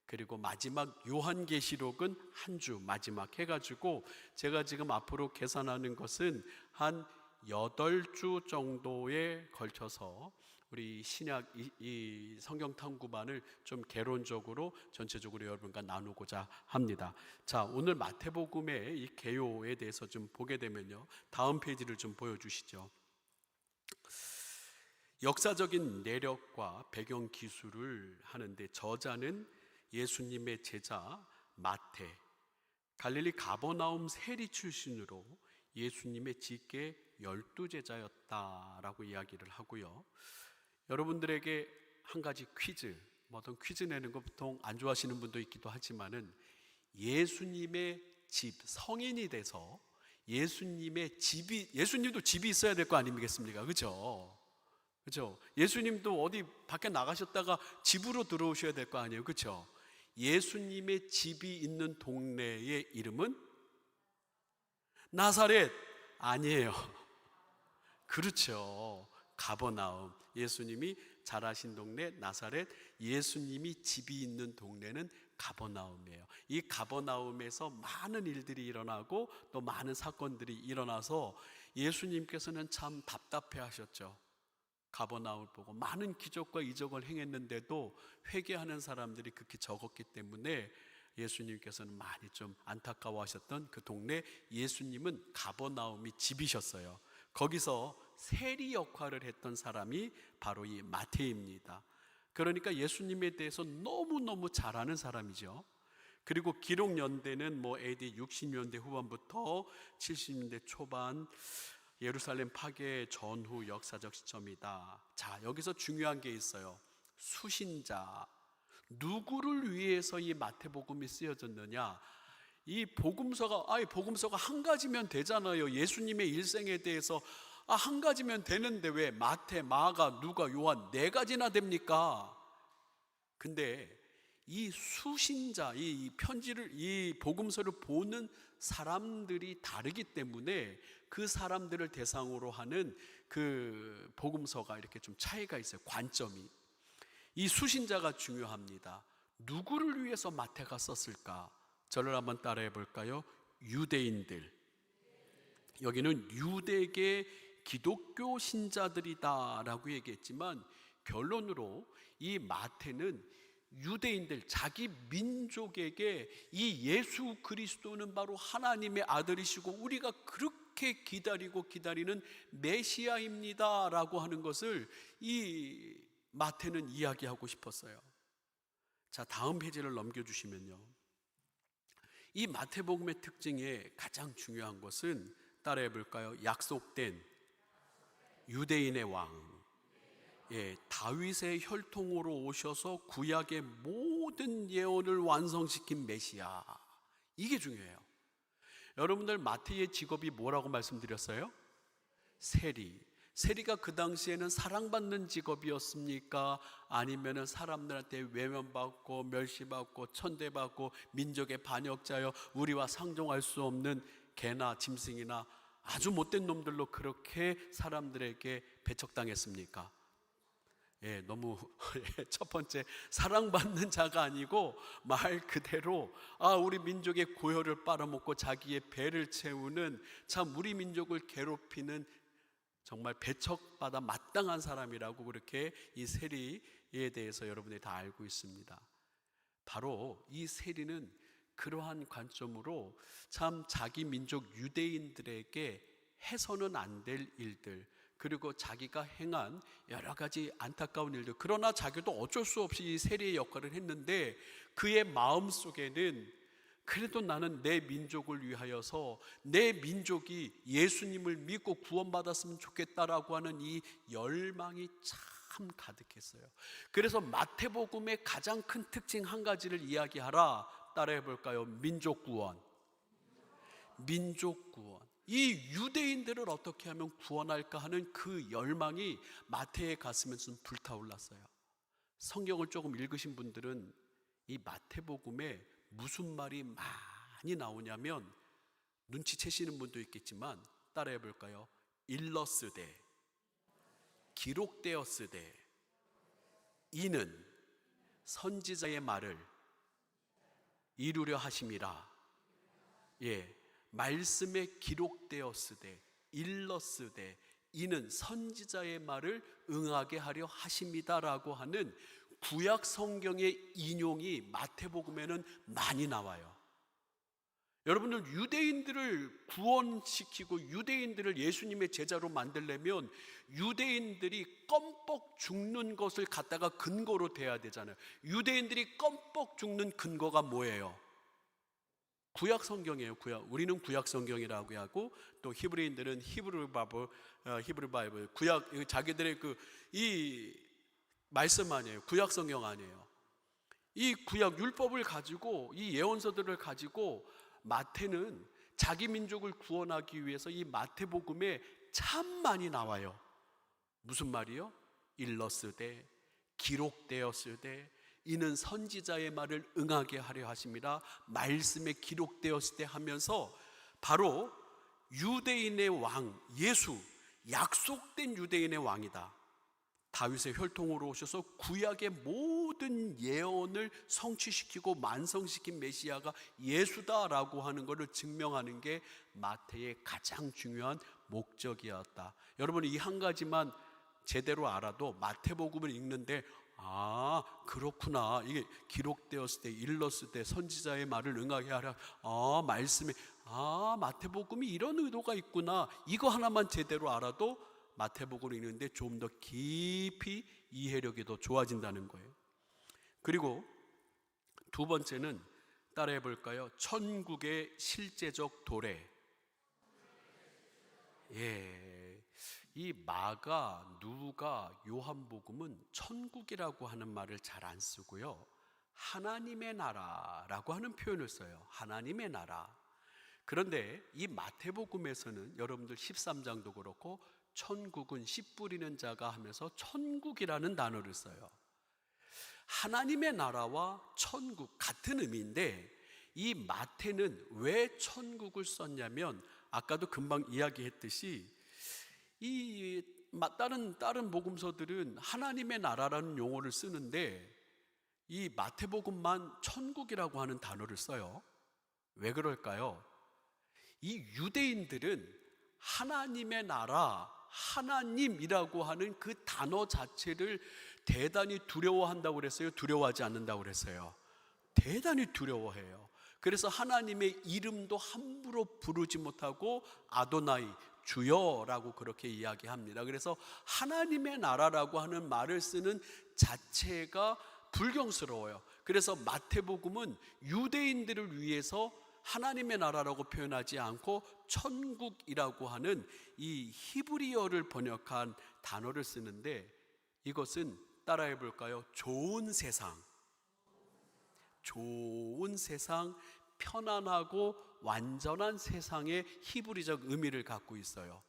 그리고 마지막 요한계시록은 한 주 마지막 해가지고, 제가 지금 앞으로 계산하는 것은 한 8주 정도에 걸쳐서 우리 신약 이 성경 탐구반을 좀 개론적으로 전체적으로 여러분과 나누고자 합니다. 자, 오늘 마태복음의 이 개요에 대해서 좀 보게 되면요, 다음 페이지를 좀 보여주시죠. 역사적인 내력과 배경 기술을 하는데, 저자는 예수님의 제자 마태, 갈릴리 가버나움 세리 출신으로 예수님의 직계 12제자였다라고 이야기를 하고요. 여러분들에게 한 가지 퀴즈, 어떤 퀴즈 내는 거 보통 안 좋아하시는 분도 있기도 하지만은, 예수님의 집, 성인이 돼서 예수님도 집이 있어야 될 거 아니겠습니까? 그죠? 예수님도 어디 밖에 나가셨다가 집으로 들어오셔야 될 거 아니에요? 그죠? 예수님의 집이 있는 동네의 이름은 나사렛 아니에요. 그렇죠. 가버나움. 예수님이 자라신 동네 나사렛, 예수님이 집이 있는 동네는 가버나움이에요. 이 가버나움에서 많은 일들이 일어나고 또 많은 사건들이 일어나서 예수님께서는 참 답답해 하셨죠. 가버나움을 보고 많은 기적과 이적을 행했는데도 회개하는 사람들이 극히 적었기 때문에 예수님께서는 많이 좀 안타까워하셨던 그 동네, 예수님은 가버나움이 집이셨어요. 거기서 세리 역할을 했던 사람이 바로 이 마태입니다. 그러니까 예수님에 대해서 너무너무 잘 아는 사람이죠. 그리고 기록 연대는 AD 60년대 후반부터 70년대 초반, 예루살렘 파괴 전후 역사적 시점이다. 자, 여기서 중요한 게 있어요. 수신자. 누구를 위해서 이 마태복음이 쓰여졌느냐? 이 복음서가 한 가지면 되잖아요. 예수님의 일생에 대해서 한 가지면 되는데 왜 마태, 마가, 누가, 요한 4가지나 됩니까? 근데 이 수신자, 이 편지를, 이 복음서를 보는 사람들이 다르기 때문에 그 사람들을 대상으로 하는 그 복음서가 이렇게 좀 차이가 있어요. 관점이. 이 수신자가 중요합니다. 누구를 위해서 마태가 썼을까? 저를 한번 따라해 볼까요? 유대인들. 여기는 유대계 기독교 신자들이다라고 얘기했지만 결론으로 이 마태는 유대인들, 자기 민족에게 이 예수 그리스도는 바로 하나님의 아들이시고 우리가 그렇게 기다리고 기다리는 메시아입니다 라고 하는 것을 이 마태는 이야기하고 싶었어요. 자, 다음 페이지를 넘겨주시면요, 이 마태복음의 특징의 가장 중요한 것은 따라해 볼까요? 약속된 유대인의 왕, 다윗의 혈통으로 오셔서 구약의 모든 예언을 완성시킨 메시아, 이게 중요해요. 여러분들 마태의 직업이 뭐라고 말씀드렸어요? 세리. 세리가 그 당시에는 사랑받는 직업이었습니까? 아니면은 사람들한테 외면받고 멸시받고 천대받고 민족의 반역자여 우리와 상종할 수 없는 개나 짐승이나 아주 못된 놈들로 그렇게 사람들에게 배척당했습니까? 너무 첫 번째 사랑받는 자가 아니고 말 그대로 우리 민족의 고혈을 빨아먹고 자기의 배를 채우는, 참 우리 민족을 괴롭히는 정말 배척받아 마땅한 사람이라고 그렇게 이 세리에 대해서 여러분이 다 알고 있습니다. 바로 이 세리는 그러한 관점으로 참 자기 민족 유대인들에게 해서는 안 될 일들, 그리고 자기가 행한 여러 가지 안타까운 일들, 그러나 자기도 어쩔 수 없이 이 세리의 역할을 했는데 그의 마음속에는 그래도 나는 내 민족을 위하여서 내 민족이 예수님을 믿고 구원받았으면 좋겠다라고 하는 이 열망이 참 가득했어요. 그래서 마태복음의 가장 큰 특징 한 가지를 이야기하라. 따라해 볼까요? 민족구원. 민족구원. 이 유대인들을 어떻게 하면 구원할까 하는 그 열망이 마태의 가슴에 좀 불타올랐어요. 성경을 조금 읽으신 분들은 이 마태복음에 무슨 말이 많이 나오냐면 눈치채시는 분도 있겠지만 따라해 볼까요? 일렀으되, 기록되었으되, 이는 선지자의 말을 이루려 하심이라. 말씀에 기록되었으되, 일렀으되, 이는 선지자의 말을 응하게 하려 하심이다라고 하는 구약 성경의 인용이 마태복음에는 많이 나와요. 여러분들, 유대인들을 구원시키고 유대인들을 예수님의 제자로 만들려면 유대인들이 껌뻑 죽는 것을 갖다가 근거로 대야 되잖아요. 유대인들이 껌뻑 죽는 근거가 뭐예요? 구약 성경이에요. 우리는 구약 성경이라고 하고 또 히브리인들은 히브리 바이블, 구약, 자기들의 이 말씀 아니에요. 구약 성경 아니에요. 이 구약 율법을 가지고, 이 예언서들을 가지고 마태는 자기 민족을 구원하기 위해서 이 마태복음에 참 많이 나와요. 무슨 말이요? 일렀으되, 기록되었으되, 이는 선지자의 말을 응하게 하려 하심이라. 말씀에 기록되었을 때 하면서 바로 유대인의 왕 예수, 약속된 유대인의 왕이다. 다윗의 혈통으로 오셔서 구약의 모든 예언을 성취시키고 완성시킨 메시아가 예수다라고 하는 것을 증명하는 게 마태의 가장 중요한 목적이었다. 여러분, 이 한 가지만 제대로 알아도 마태복음을 읽는데 그렇구나, 이게 기록되었을 때, 일렀을 때 선지자의 말을 응하게 하라, 말씀에 마태복음이 이런 의도가 있구나, 이거 하나만 제대로 알아도 마태복음을 읽는데 좀 더 깊이 이해력이 더 좋아진다는 거예요. 그리고 두 번째는 따라해 볼까요? 천국의 실제적 도래. 이 마가, 누가, 요한복음은 천국이라고 하는 말을 잘 안 쓰고요, 하나님의 나라라고 하는 표현을 써요. 하나님의 나라. 그런데 이 마태복음에서는 여러분들 13장도 그렇고 천국은 씨 뿌리는 자가 하면서 천국이라는 단어를 써요. 하나님의 나라와 천국 같은 의미인데 이 마태는 왜 천국을 썼냐면 아까도 금방 이야기했듯이 이 다른 복음서들은 하나님의 나라라는 용어를 쓰는데 이 마태복음만 천국이라고 하는 단어를 써요. 왜 그럴까요? 이 유대인들은 하나님의 나라, 하나님이라고 하는 그 단어 자체를 대단히 두려워한다고 그랬어요? 두려워하지 않는다고 그랬어요? 대단히 두려워해요. 그래서 하나님의 이름도 함부로 부르지 못하고 아도나이, 주여라고 그렇게 이야기합니다. 그래서 하나님의 나라라고 하는 말을 쓰는 자체가 불경스러워요. 그래서 마태복음은 유대인들을 위해서 하나님의 나라라고 표현하지 않고 천국이라고 하는 이 히브리어를 번역한 단어를 쓰는데, 이것은 따라해 볼까요? 좋은 세상, 좋은 세상, 편안하고 완전한 세상의 히브리적 의미를 갖고 있어요.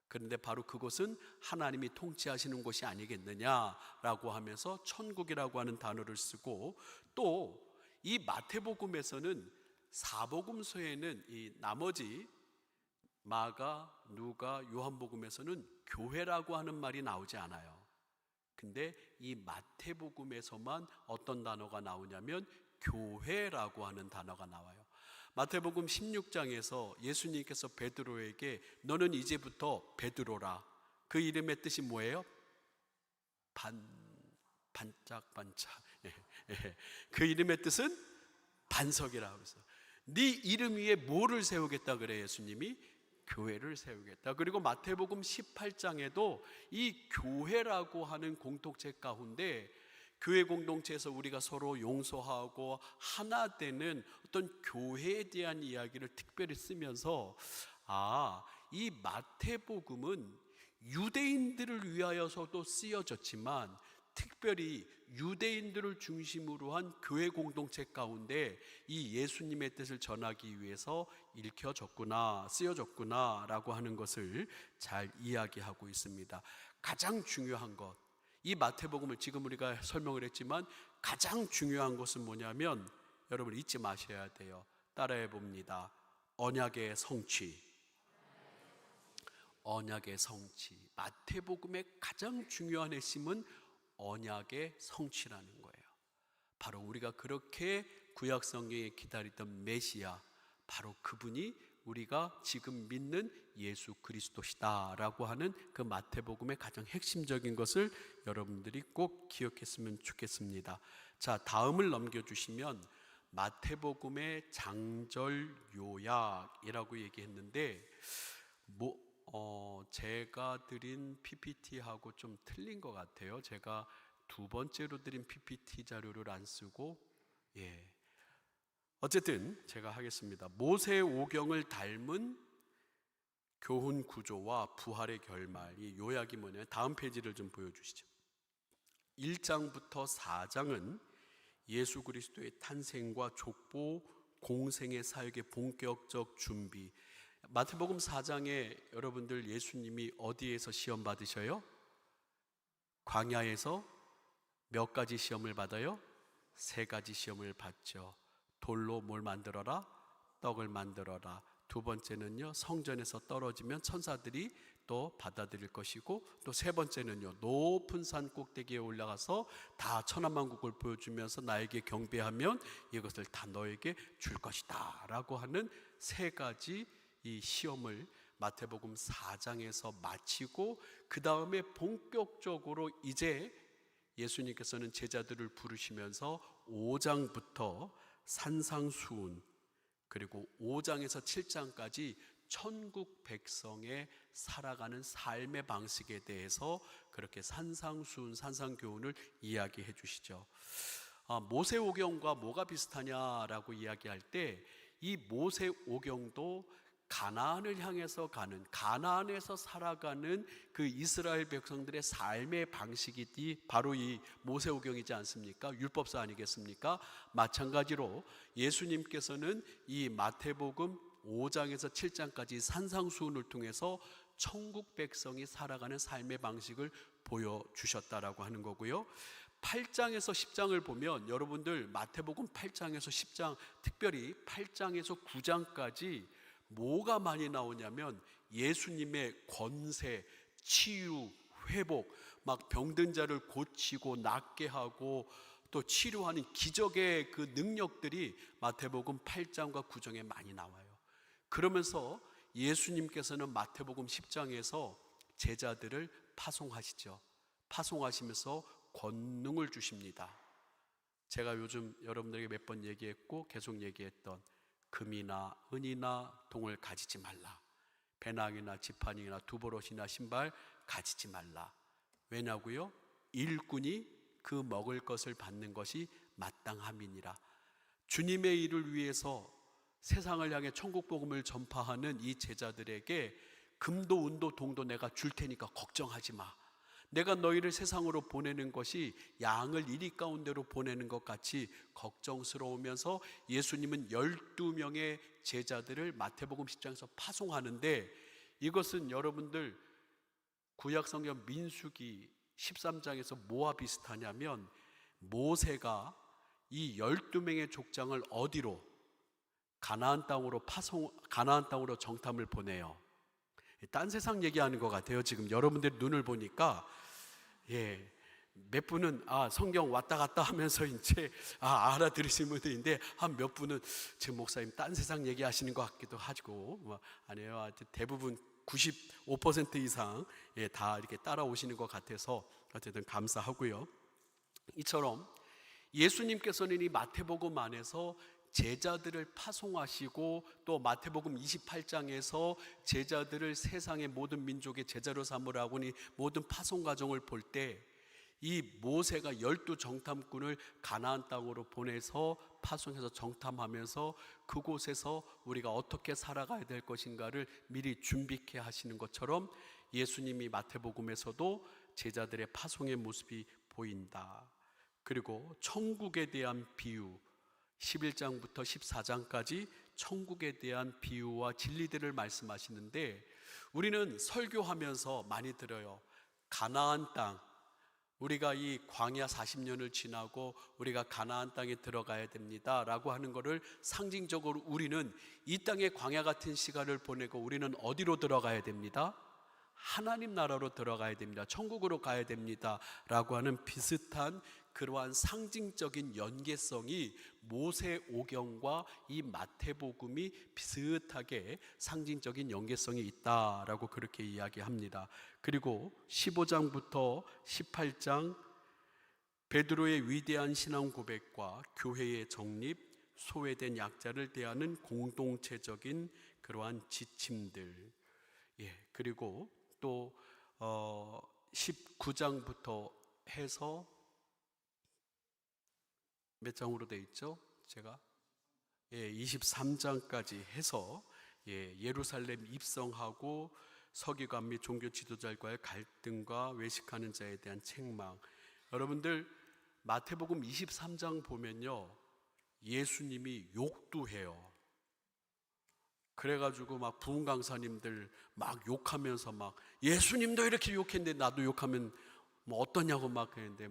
그런데 바로 그것은 하나님이 통치하시는 곳이 아니겠느냐라고 하면서 천국이라고 하는 단어를 쓰고, 또 이 마태복음에서는 사복음서에는 이 나머지 마가, 누가, 요한복음에서는 교회라고 하는 말이 나오지 않아요. 근데 이 마태복음에서만 어떤 단어가 나오냐면 교회라고 하는 단어가 나와요. 마태복음 16장에서 예수님께서 베드로에게 너는 이제부터 베드로라. 그 이름의 뜻이 뭐예요? 반짝반짝. 그 이름의 뜻은 반석이라고 해서 네 이름 위에 뭐를 세우겠다 그래 예수님이? 교회를 세우겠다. 그리고 마태복음 18장에도 이 교회라고 하는 공동체 가운데 교회 공동체에서 우리가 서로 용서하고 하나 되는 어떤 교회에 대한 이야기를 특별히 쓰면서 이 마태복음은 유대인들을 위하여서도 쓰여졌지만 특별히 유대인들을 중심으로 한 교회 공동체 가운데 이 예수님의 뜻을 전하기 위해서 읽혀졌구나, 쓰여졌구나 라고 하는 것을 잘 이야기하고 있습니다. 가장 중요한 것, 이 마태복음을 지금 우리가 설명을 했지만 가장 중요한 것은 뭐냐면 여러분 잊지 마셔야 돼요. 따라해 봅니다. 언약의 성취. 언약의 성취. 마태복음의 가장 중요한 핵심은 언약의 성취라는 거예요. 바로 우리가 그렇게 구약 성경에 기다리던 메시아, 바로 그분이 우리가 지금 믿는 예수 그리스도시다라고 하는 그 마태복음의 가장 핵심적인 것을 여러분들이 꼭 기억했으면 좋겠습니다. 자, 다음을 넘겨주시면 마태복음의 장절 요약이라고 얘기했는데 제가 드린 PPT하고 좀 틀린 것 같아요. 제가 두 번째로 드린 PPT 자료를 안 쓰고 어쨌든 제가 하겠습니다. 모세 오경을 닮은 교훈 구조와 부활의 결말, 이 요약이 뭐냐면 다음 페이지를 좀 보여주시죠. 1장부터 4장은 예수 그리스도의 탄생과 족보 공생의 사역의 본격적 준비. 마태복음 4장에 여러분들 예수님이 어디에서 시험 받으셔요? 광야에서 몇 가지 시험을 받아요? 3가지 시험을 받죠. 돌로 뭘 만들어라? 떡을 만들어라. 두 번째는요, 성전에서 떨어지면 천사들이 또 받아들일 것이고, 또 세 번째는요, 높은 산 꼭대기에 올라가서 다 천하만국을 보여주면서 나에게 경배하면 이것을 다 너에게 줄 것이다 라고 하는 3가지 이 시험을 마태복음 4장에서 마치고, 그 다음에 본격적으로 이제 예수님께서는 제자들을 부르시면서 5장부터 산상수훈, 그리고 5장에서 7장까지 천국 백성의 살아가는 삶의 방식에 대해서 그렇게 산상수훈, 산상교훈을 이야기해 주시죠. 모세오경과 뭐가 비슷하냐라고 이야기할 때 이 모세오경도 가나안을 향해서 가는, 가나안에서 살아가는 그 이스라엘 백성들의 삶의 방식이 바로 이 모세오경이지 않습니까? 율법서 아니겠습니까? 마찬가지로 예수님께서는 이 마태복음 5장에서 7장까지 산상수훈을 통해서 천국 백성이 살아가는 삶의 방식을 보여주셨다라고 하는 거고요. 8장에서 10장을 보면 여러분들 마태복음 8장에서 10장, 특별히 8장에서 9장까지 뭐가 많이 나오냐면 예수님의 권세, 치유, 회복, 막 병든 자를 고치고 낫게 하고 또 치료하는 기적의 그 능력들이 마태복음 8장과 9장에 많이 나와요. 그러면서 예수님께서는 마태복음 10장에서 제자들을 파송하시죠. 파송하시면서 권능을 주십니다. 제가 요즘 여러분들에게 몇 번 얘기했고 계속 얘기했던 금이나 은이나 동을 가지지 말라. 배낭이나 지팡이나 두버릇이나 신발 가지지 말라. 왜냐고요? 일꾼이 그 먹을 것을 받는 것이 마땅함이니라. 주님의 일을 위해서 세상을 향해 천국 복음을 전파하는 이 제자들에게 금도 은도 동도 내가 줄 테니까 걱정하지 마. 내가 너희를 세상으로 보내는 것이 양을 이리 가운데로 보내는 것 같이 걱정스러우면서 예수님은 12명의 제자들을 마태복음 10장에서 파송하는데, 이것은 여러분들 구약성경 민수기 13장에서 뭐와 비슷하냐면, 모세가 이 12명의 족장을 어디로? 가나안 땅으로 정탐을 보내요. 딴 세상 얘기하는 것 같아요. 지금 여러분들 눈을 보니까 몇 분은 성경 왔다 갔다 하면서 이제 알아들으시는 분들인데, 한 몇 분은 지금 목사님 딴 세상 얘기하시는 것 같기도 하고 아니에요. 대부분 95% 이상 다 이렇게 따라오시는 것 같아서 어쨌든 감사하고요. 이처럼 예수님께서는 이 마태복음 안에서 제자들을 파송하시고 또 마태복음 28장에서 제자들을 세상의 모든 민족의 제자로 삼으라고 하니 모든 파송 과정을 볼 때 이 모세가 12 정탐꾼을 가나안 땅으로 보내서 파송해서 정탐하면서 그곳에서 우리가 어떻게 살아가야 될 것인가를 미리 준비케 하시는 것처럼 예수님이 마태복음에서도 제자들의 파송의 모습이 보인다. 그리고 천국에 대한 비유 11장부터 14장까지 천국에 대한 비유와 진리들을 말씀하시는데, 우리는 설교하면서 많이 들어요. 가나안 땅, 우리가 이 광야 40년을 지나고 우리가 가나안 땅에 들어가야 됩니다 라고 하는 것을 상징적으로 우리는 이 땅에 광야 같은 시간을 보내고 우리는 어디로 들어가야 됩니다? 하나님 나라로 들어가야 됩니다. 천국으로 가야 됩니다 라고 하는 비슷한 그러한 상징적인 연계성이 모세오경과 이 마태복음이 비슷하게 상징적인 연계성이 있다라고 그렇게 이야기합니다. 그리고 15장부터 18장 베드로의 위대한 신앙 고백과 교회의 정립, 소외된 약자를 대하는 공동체적인 그러한 지침들, 그리고 또 19장부터 해서 몇 장으로 되어 있죠? 제가 23장까지 해서 예루살렘 입성하고 서기관 및 종교 지도자들과의 갈등과 외식하는 자에 대한 책망. 여러분들 마태복음 23장 보면요, 예수님이 욕도 해요. 그래가지고 막 부흥 강사님들 막 욕하면서 막 예수님도 이렇게 욕했는데 나도 욕하면 뭐 어떠냐고 막 그랬는데,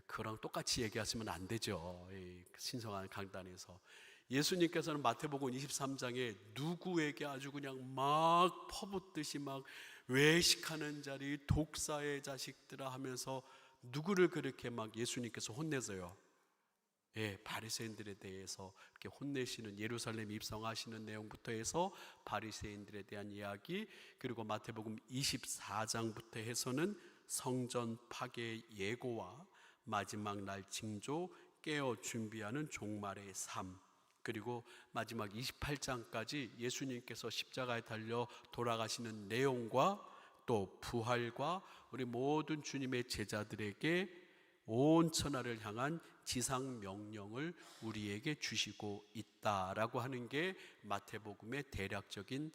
그랑 똑같이 얘기하시면 안 되죠. 신성한 강단에서 예수님께서는 마태복음 23장에 누구에게 아주 그냥 막 퍼붓듯이 막 외식하는 자리, 독사의 자식들아 하면서 누구를 그렇게 막 예수님께서 혼내서요? 바리새인들에 대해서 이렇게 혼내시는, 예루살렘 입성하시는 내용부터 해서 바리새인들에 대한 이야기, 그리고 마태복음 24장부터 해서는 성전 파괴 예고와 마지막 날 징조, 깨어 준비하는 종말의 삶, 그리고 마지막 28장까지 예수님께서 십자가에 달려 돌아가시는 내용과 또 부활과 우리 모든 주님의 제자들에게 온 천하를 향한 지상 명령을 우리에게 주시고 있다라고 하는 게 마태복음의 대략적인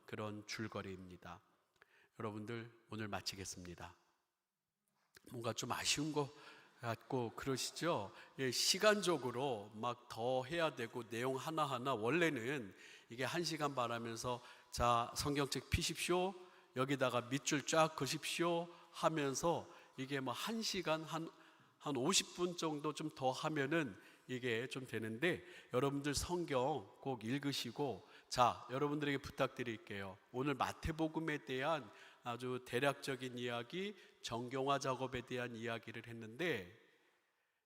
그런 줄거리입니다. 여러분들 오늘 마치겠습니다. 뭔가 좀 아쉬운 것 같고 그러시죠? 시간적으로 막 더 해야 되고 내용 하나하나 원래는 이게 1시간 반 하면서 자 성경책 피십시오, 여기다가 밑줄 쫙 그십시오 하면서 이게 뭐 1시간 한 50분 정도 좀 더 하면은 이게 좀 되는데, 여러분들 성경 꼭 읽으시고, 자 여러분들에게 부탁드릴게요. 오늘 마태복음에 대한 아주 대략적인 이야기, 정경화 작업에 대한 이야기를 했는데,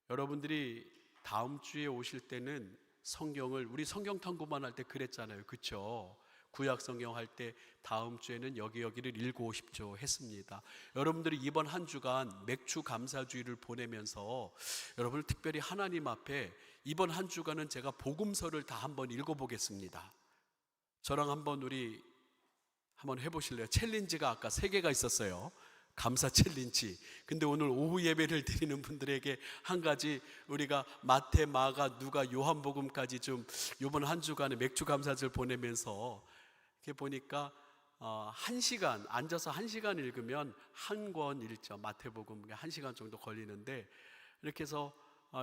여러분들이 다음 주에 오실 때는 성경을, 우리 성경 탐구만 할 때 그랬잖아요, 그렇죠? 구약 성경 할 때 다음 주에는 여기를 읽어오십시오 했습니다. 여러분들이 이번 한 주간 맥주 감사주의를 보내면서 여러분을 특별히 하나님 앞에 이번 한 주간은 제가 복음서를 다 한번 읽어보겠습니다. 저랑 한번 해보실래요? 챌린지가 아까 3개가 있었어요. 감사 챌린지. 근데 오늘 오후 예배를 드리는 분들에게 한 가지, 우리가 마태, 마가, 누가, 요한복음까지 좀 이번 한 주간에 맥주 감사절 보내면서 이렇게 보니까 1시간 앉아서 1시간 읽으면 한 권 읽죠. 마태복음 1시간 정도 걸리는데, 이렇게 해서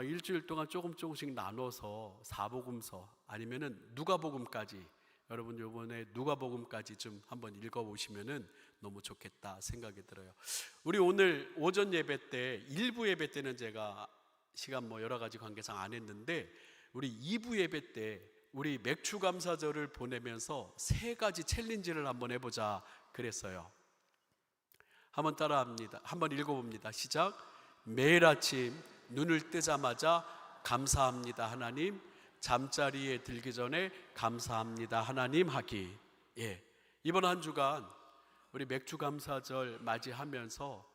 일주일 동안 조금씩 나눠서 사복음서 아니면은 누가복음까지, 여러분 요번에 누가복음까지 좀 한번 읽어보시면은 너무 좋겠다 생각이 들어요. 우리 오늘 오전 예배 때, 1부 예배 때는 제가 시간 여러 가지 관계상 안 했는데, 우리 2부 예배 때 우리 맥주 감사절을 보내면서 3가지 챌린지를 한번 해보자 그랬어요. 한번 따라합니다. 한번 읽어봅니다. 시작. 매일 아침 눈을 뜨자마자 감사합니다 하나님, 잠자리에 들기 전에 감사합니다 하나님 하기. 이번 한 주간 우리 맥주 감사절 맞이하면서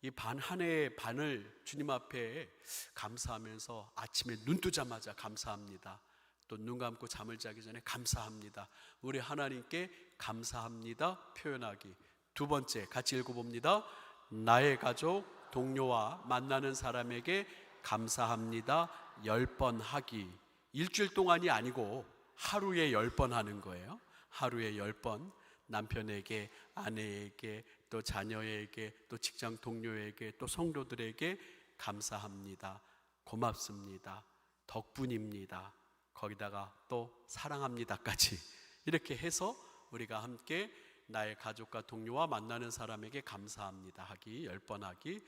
이 한 해의 반을 주님 앞에 감사하면서 아침에 눈 뜨자마자 감사합니다, 또 눈 감고 잠을 자기 전에 감사합니다, 우리 하나님께 감사합니다 표현하기. 2번째 같이 읽어봅니다. 나의 가족, 동료와 만나는 사람에게 감사합니다 10번 하기. 일주일 동안이 아니고 하루에 10번 하는 거예요. 하루에 10번 남편에게, 아내에게, 또 자녀에게, 또 직장 동료에게, 또 성도들에게 감사합니다, 고맙습니다, 덕분입니다, 거기다가 또 사랑합니다까지, 이렇게 해서 우리가 함께 나의 가족과 동료와 만나는 사람에게 감사합니다 하기 10번 하기.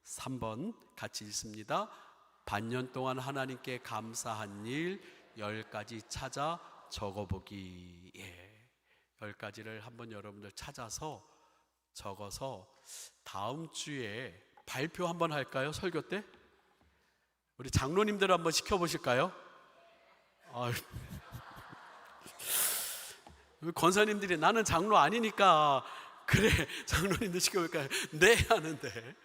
3번 같이 읽습니다. 반년 동안 하나님께 감사한 일 10가지 찾아 적어보기. 10가지를 한번 여러분들 찾아서 적어서 다음 주에 발표 한번 할까요? 설교 때? 우리 장로님들 한번 시켜보실까요? 권사님들이 나는 장로 아니니까 그래 장로님들 시켜볼까요? 네 하는데,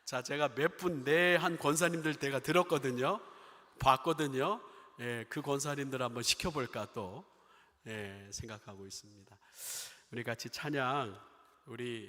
자, 제가 몇 분 네 한 권사님들 제가 들었거든요, 봤거든요. 그 권사님들 한번 시켜볼까 또 생각하고 있습니다. 우리 같이 찬양, 우리